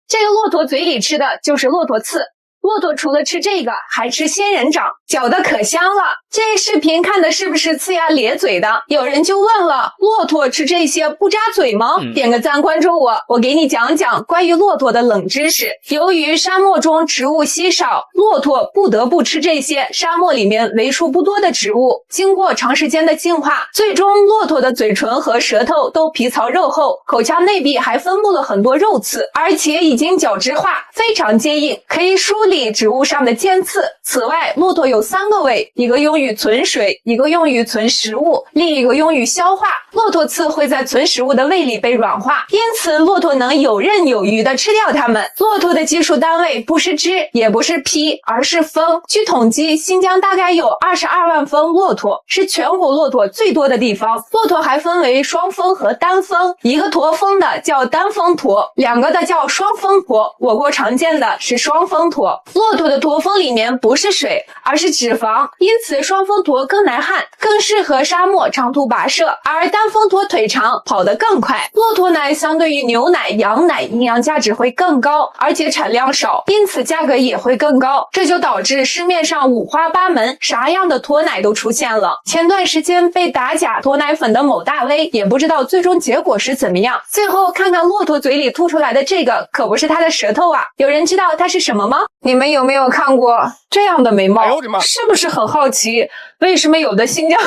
这个骆驼嘴里吃的就是骆驼刺，骆驼除了吃这个，还吃仙人掌，嚼的可香了。这视频看的是不是呲牙咧嘴的？有人就问了，骆驼吃这些不扎嘴吗？点个赞关注我给你讲讲关于骆驼的冷知识。由于沙漠中植物稀少，骆驼不得不吃这些沙漠里面为数不多的植物。经过长时间的进化，最终骆驼的嘴唇和舌头都皮糙肉厚，口腔内壁还分布了很多肉刺，而且已经角质化，非常坚硬，可以梳理植物上的尖刺。此外，骆驼有3个胃，一个用于存水，一个用于存食物，另一个用于消化。骆驼刺会在存食物的胃里被软化，因此骆驼能游刃有余地吃掉它们。骆驼的基数单位不是只，也不是匹，而是峰。据统计，新疆大概有22万峰骆驼，是全国骆驼最多的地方。骆驼还分为双峰和单峰，一个驼峰的叫单峰驼，2个的叫双峰驼。我国常见的是双峰驼。骆驼的驼峰里面不是水，而是脂肪，因此双峰驼更耐旱，更适合沙漠长途跋涉，而单峰驼腿长，跑得更快。骆驼奶相对于牛奶、羊奶营养价值会更高，而且产量少，因此价格也会更高，这就导致市面上五花八门，啥样的驼奶都出现了。前段时间被打假驼奶粉的某大 V 也不知道最终结果是怎么样。最后看看骆驼嘴里吐出来的这个，可不是它的舌头啊！有人知道它是什么吗？你们有没有看过这样的眉毛？是不是很好奇为什么有的新疆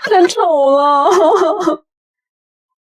太丑了？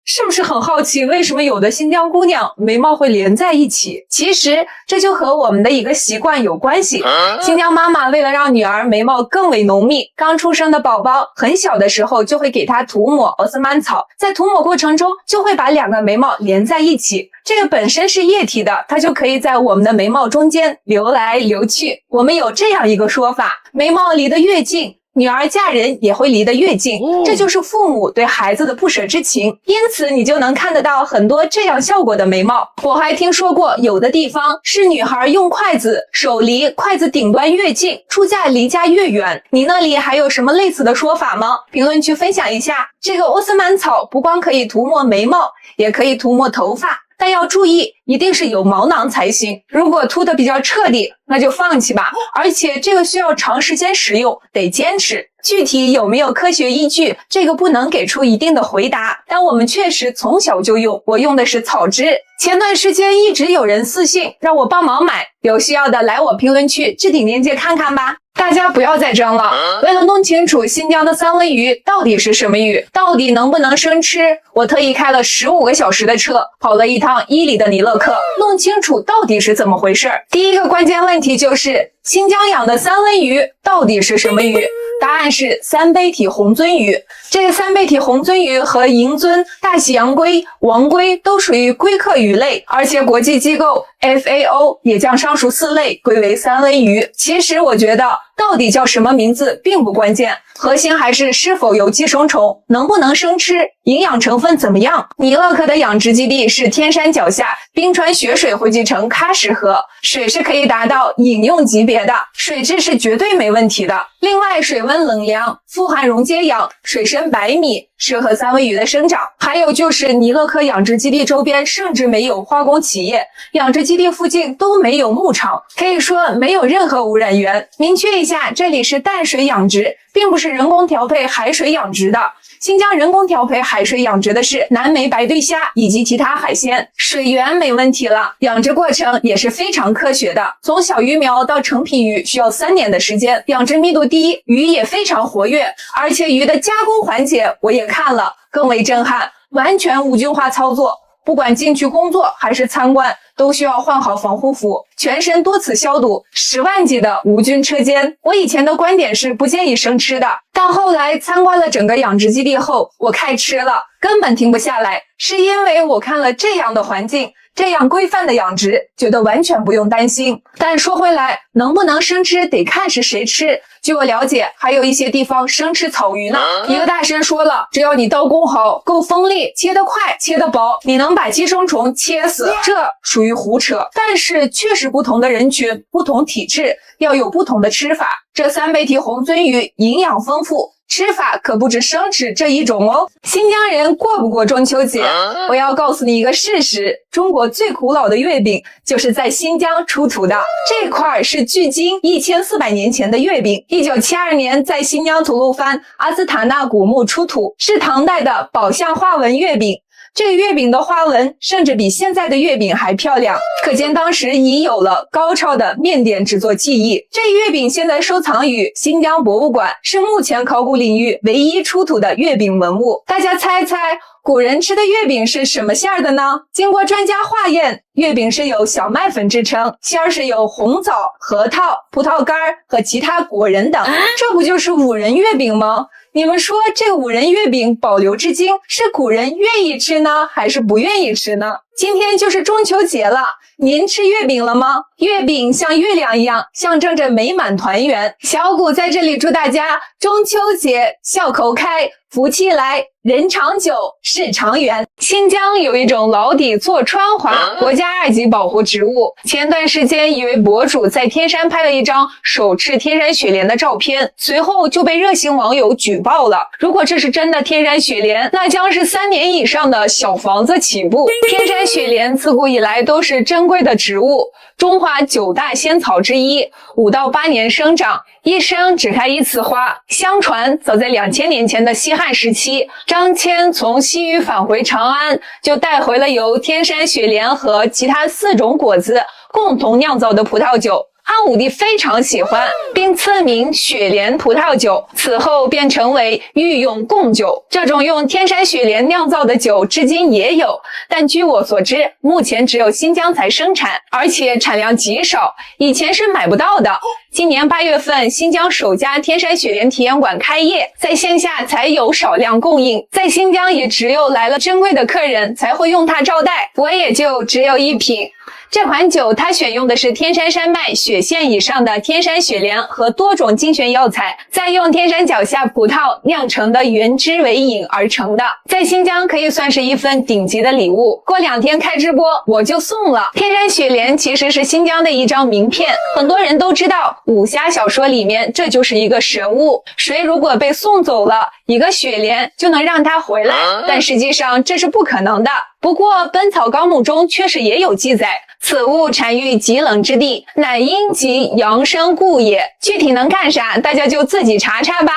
是不是很好奇为什么有的新疆姑娘眉毛会连在一起？其实这就和我们的一个习惯有关系。新疆妈妈为了让女儿眉毛更为浓密，刚出生的宝宝很小的时候就会给她涂抹奥斯曼草，在涂抹过程中就会把2个眉毛连在一起。这个本身是液体的，它就可以在我们的眉毛中间流来流去。我们有这样一个说法，眉毛离得越近，女儿嫁人也会离得越近，这就是父母对孩子的不舍之情。因此你就能看得到很多这样效果的眉毛。我还听说过有的地方是女孩用筷子，手离筷子顶端越近，出嫁离家越远。你那里还有什么类似的说法吗？评论区分享一下。这个奥斯曼草不光可以涂抹眉毛，也可以涂抹头发，但要注意，一定是有毛囊才行。如果涂得比较彻底，那就放弃吧。而且这个需要长时间使用，得坚持。具体有没有科学依据，这个不能给出一定的回答，但我们确实从小就用，我用的是草脂。前段时间一直有人私信让我帮忙买，有需要的来我评论区置顶链接看看吧。大家不要再争了。为了弄清楚新疆的三文鱼到底是什么鱼，到底能不能生吃，我特意开了15个小时的车，跑了一趟伊犁的尼勒克，弄清楚到底是怎么回事。第一个关键问题就是新疆养的三文鱼到底是什么鱼？答案是三杯体虹鳟鱼。这个三杯体虹鳟鱼和银鳟、大西洋龟、王龟都属于龟科鱼类，而且国际机构 FAO 也将上述4类归为三文鱼。其实我觉得到底叫什么名字并不关键，核心还是是否有寄生虫，能不能生吃，营养成分怎么样。尼勒克的养殖基地是天山脚下，冰川雪水汇集成喀什河，水是可以达到饮用级别的，水质是绝对没问题的。另外水温冷凉，富含溶解氧，水深100米，适合三文鱼的生长。还有就是尼勒克养殖基地周边甚至没有化工企业，养殖基地附近都没有牧场，可以说没有任何污染源。明确一下，这里是淡水养殖，并不是人工调配海水养殖的。新疆人工调配海水养殖的是南美白对虾以及其他海鲜，水源没问题了，养殖过程也是非常科学的，从小鱼苗到成品鱼需要3年的时间，养殖密度低，鱼也非常活跃，而且鱼的加工环节我也看了，更为震撼，完全无菌化操作。不管进去工作还是参观，都需要换好防护服，全身多次消毒，10万级的无菌车间。我以前的观点是不建议生吃的，但后来参观了整个养殖基地后，我开吃了，根本停不下来，是因为我看了这样的环境，这样规范的养殖，觉得完全不用担心。但说回来，能不能生吃得看是谁吃。据我了解，还有一些地方生吃草鱼呢。一个大神说了，只要你刀工好，够锋利，切得快，切得薄，你能把寄生虫切死，这属于胡扯。但是确实不同的人群，不同体质，要有不同的吃法。这三杯体虹鳟鱼营养丰富，吃法可不止生吃这一种哦。新疆人过不过中秋节？我要告诉你一个事实，中国最古老的月饼就是在新疆出土的。这块是距今1400年前的月饼，1972年在新疆吐鲁番阿兹塔纳古墓出土，是唐代的宝相花纹月饼。这个月饼的花纹甚至比现在的月饼还漂亮，可见当时已有了高超的面点制作技艺。这月饼现在收藏于新疆博物馆，是目前考古领域唯一出土的月饼文物。大家猜猜，古人吃的月饼是什么馅儿的呢？经过专家化验，月饼是由小麦粉制成，馅儿是由红枣、核桃、葡萄干和其他果仁等。这不就是五仁月饼吗？你们说这五仁月饼保留至今，是古人愿意吃呢，还是不愿意吃呢？今天就是中秋节了，您吃月饼了吗？月饼像月亮一样，象征着美满团圆。小谷在这里祝大家中秋节笑口开，福气来，人长久，事长圆。新疆有一种老底座川花，国家2级保护植物。前段时间，一位博主在天山拍了一张手持天山雪莲的照片，随后就被热心网友举报了。如果这是真的天山雪莲，那将是3年以上的小房子起步。天山雪莲自古以来都是珍贵的植物，中华9大仙草之一，5到8年生长，一生只开1次花。相传，早在2000年前的西汉时期，张骞从西域返回长安，就带回了由天山雪莲和其他4种果子共同酿造的葡萄酒。汉武帝非常喜欢，并赐名雪莲葡萄酒，此后便成为御用贡酒。这种用天山雪莲酿造的酒至今也有，但据我所知，目前只有新疆才生产，而且产量极少，以前是买不到的。今年8月份，新疆首家天山雪莲体验馆开业，在线下才有少量供应，在新疆也只有来了珍贵的客人才会用它招待，我也就只有1瓶。这款酒它选用的是天山山脉雪线以上的天山雪莲和多种精选药材，再用天山脚下葡萄酿成的原汁为饮而成的，在新疆可以算是一份顶级的礼物。过2天开直播我就送了。天山雪莲其实是新疆的一张名片，很多人都知道武侠小说里面这就是一个神物，谁如果被送走了，一个雪莲就能让他回来，但实际上这是不可能的。不过《本草纲目》中确实也有记载，此物产于极冷之地，乃阴极阳生故也。具体能干啥，大家就自己查查吧。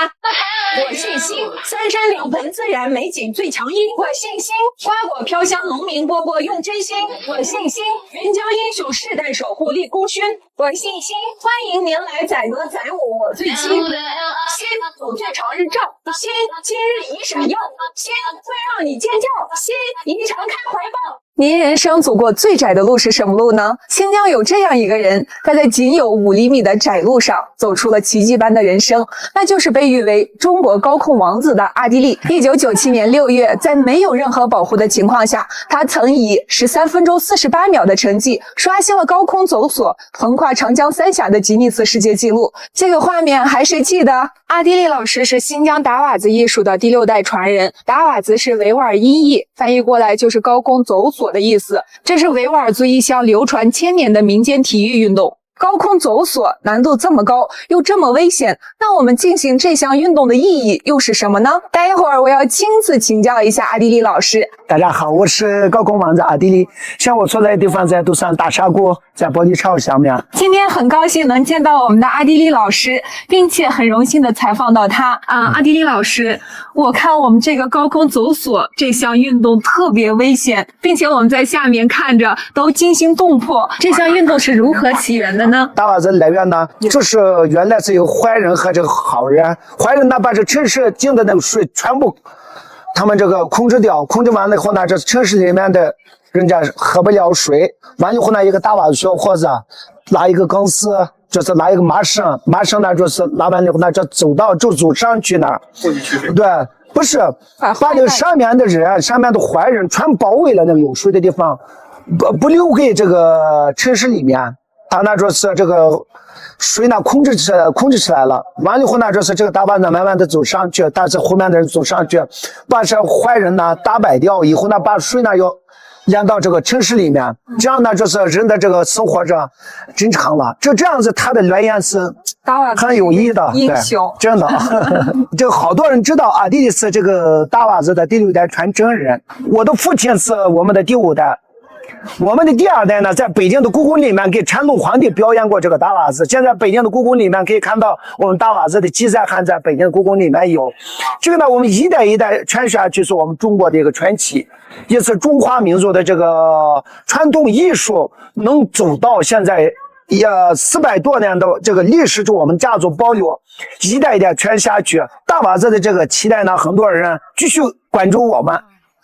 我信心，3山2盆自然美景最强音。我信心，花果飘香，农民伯伯用真心。我信心，云江英雄世代守护立功勋。我信心，欢迎您来载歌载舞我最亲。心总最长日照，心今日已闪耀，心会让你尖叫，心已敞开怀抱。您人生走过最窄的路是什么路呢？新疆有这样一个人，他在仅有5厘米的窄路上走出了奇迹般的人生，那就是被誉为中国高空王子的阿迪力。1997年6月，在没有任何保护的情况下，他曾以13分钟48秒的成绩刷新了高空走索横跨长江3峡的吉尼斯世界纪录。这个画面还谁记得？阿迪力老师是新疆达瓦子艺术的第6代传人。达瓦子是维吾尔音译，翻译过来就是高空走索的意思。这是维吾尔族一项流传1000年的民间体育运动。高空走索难度这么高，又这么危险，那我们进行这项运动的意义又是什么呢？待会儿我要亲自请教一下阿迪力老师。大家好，我是高空王子阿迪力。像我所在的地方在都山大峡谷，在玻璃桥下面。今天很高兴能见到我们的阿迪力老师，并且很荣幸的采访到他。阿迪力老师，我看我们这个高空走索这项运动特别危险，并且我们在下面看着都惊心动魄。这项运动是如何起源的呢？达瓦子来源呢，就是原来是有坏人和这个好人，坏人呢把这城市进的那个水全部他们这个控制掉，控制完了以后呢，这城市里面的人家喝不了水，完以后呢，一个达瓦子小伙子拉一个钢丝，就是拉一个麻绳，麻绳呢就是拉完了以后呢，这走到就走上去那儿，对，不是把这个上面的人，上面的坏人全包围了那个有水的地方，不留给这个城市里面。他那就是这个水呢控制起来了，完了以后呢，就是这个大巴呢慢慢的走上去，但是后面的人走上去，把这坏人呢打败掉以后呢，把水呢延到这个城市里面，这样呢，就是人的这个生活着正常了。这样子，它的来源是很有意义的，英雄真的。这好多人知道阿弟弟是这个大袜子的第6代传承人，我的父亲是我们的第5代。我们的第2代呢，在北京的故宫里面给乾隆皇帝表演过这个大袜子。现在北京的故宫里面可以看到我们大袜子的记载，还在北京的故宫里面有。这个呢，我们一代一代传下去，是我们中国的一个传奇，也是中华民族的这个传统艺术能走到现在也400多年的这个历史，是我们家族保留，一代一代传下去。大袜子的这个期待呢，很多人继续关注我们。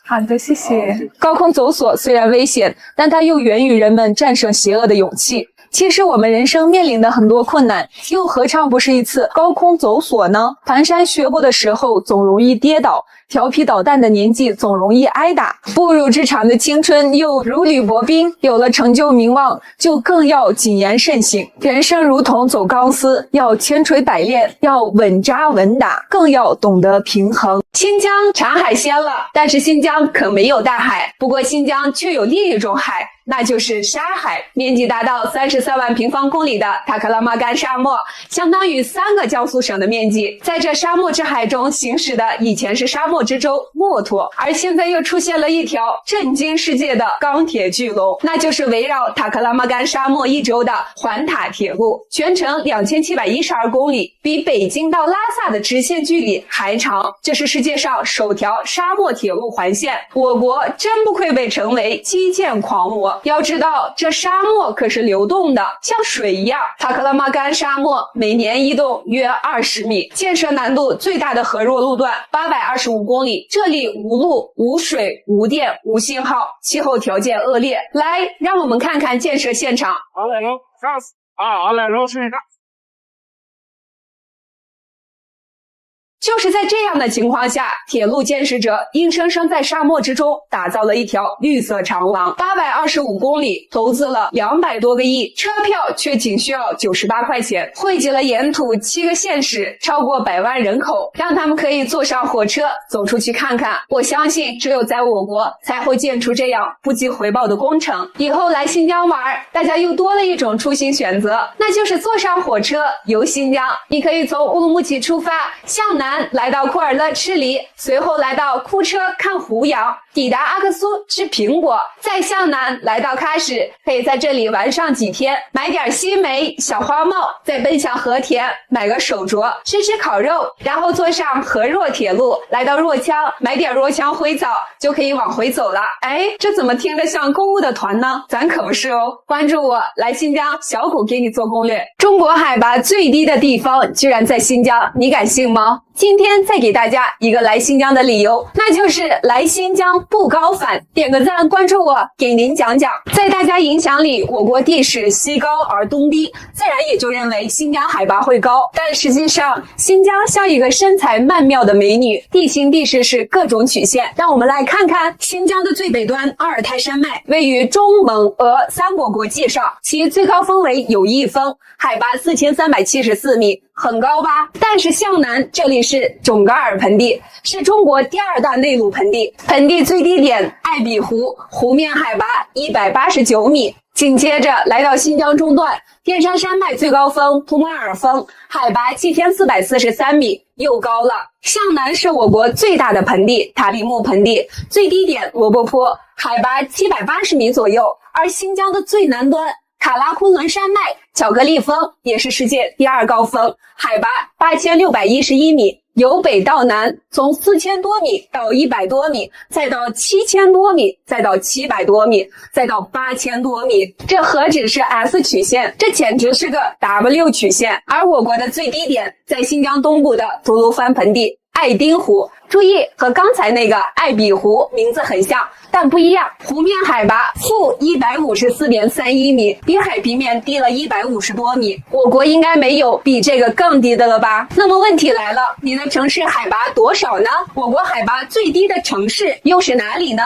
好的，谢谢。高空走索虽然危险，但它又源于人们战胜邪恶的勇气。其实我们人生面临的很多困难，又何尝不是一次高空走索呢？蹒跚学步的时候总容易跌倒，调皮捣蛋的年纪总容易挨打，步入职场的青春又如履薄冰，有了成就名望就更要谨言慎行。人生如同走钢丝，要千锤百炼，要稳扎稳打，更要懂得平衡。新疆产海鲜了，但是新疆可没有大海，不过新疆却有另一种海，那就是沙海，面积达到33万平方公里的塔克拉玛干沙漠，相当于3个江苏省的面积。在这沙漠之海中行驶的以前是沙漠之舟骆驼，而现在又出现了一条震惊世界的钢铁巨龙，那就是围绕塔克拉玛干沙漠一周的环塔铁路，全程2712公里，比北京到拉萨的直线距离还长。这是世界上首条沙漠铁路环线，我国真不愧被称为基建狂魔。要知道，这沙漠可是流动的，像水一样。塔克拉玛干沙漠每年移动约20米，建设难度最大的河若路段825公里，这里无路、无水、无电、无信号，气候条件恶劣。来，让我们看看建设现场。好嘞，上死啊！好嘞，睡上。就是在这样的情况下，铁路建设者硬生生在沙漠之中打造了一条绿色长廊，825公里，投资了200多个亿，车票却仅需要98块钱，汇集了沿途7个县市，超过100万人口，让他们可以坐上火车走出去看看。我相信，只有在我国才会建出这样不计回报的工程。以后来新疆玩，大家又多了一种出行选择，那就是坐上火车游新疆。你可以从乌鲁木齐出发，向南来到库尔勒吃梨，随后来到库车看胡杨，抵达阿克苏吃苹果，再向南来到喀什，可以在这里玩上几天，买点西梅、小花帽，再奔向和田买个手镯，吃烤肉，然后坐上河若铁路来到若羌，买点若羌灰枣，就可以往回走了。哎，这怎么听着像购物的团呢？咱可不是哦。关注我，来新疆，小谷给你做攻略。中国海拔最低的地方居然在新疆，你敢信吗？今天再给大家一个来新疆的理由，那就是来新疆不高反。点个赞，关注我，给您讲讲。在大家影响里，我国地势西高而东低，自然也就认为新疆海拔会高。但实际上，新疆像一个身材曼妙的美女，地形地势是各种曲线。让我们来看看新疆的最北端阿尔泰山脉，位于中蒙俄3国国际上，其最高峰为友谊峰，海拔4374米。很高吧？但是向南这里是种嘎尔盆地，是中国第2大内陆盆地，盆地最低点艾比湖，湖面海拔189米。紧接着来到新疆中段，天山山脉最高峰图马尔峰，海拔7443米，又高了。向南是我国最大的盆地塔里木盆地，最低点罗布泊，海拔780米左右。而新疆的最南端卡拉昆仑山脉巧克力峰也是世界第2高峰，海拔8611米。由北到南，从4000多米到100多米，再到7000多米，再到700多米，再到8000多米。这何止是 S 曲线，这简直是个 W 曲线。而我国的最低点在新疆东部的吐鲁番盆地艾丁湖，注意和刚才那个艾比湖名字很像，但不一样。湖面海拔-154.31米，比海平面低了150多米。我国应该没有比这个更低的了吧？那么问题来了，你的城市海拔多少呢？我国海拔最低的城市又是哪里呢？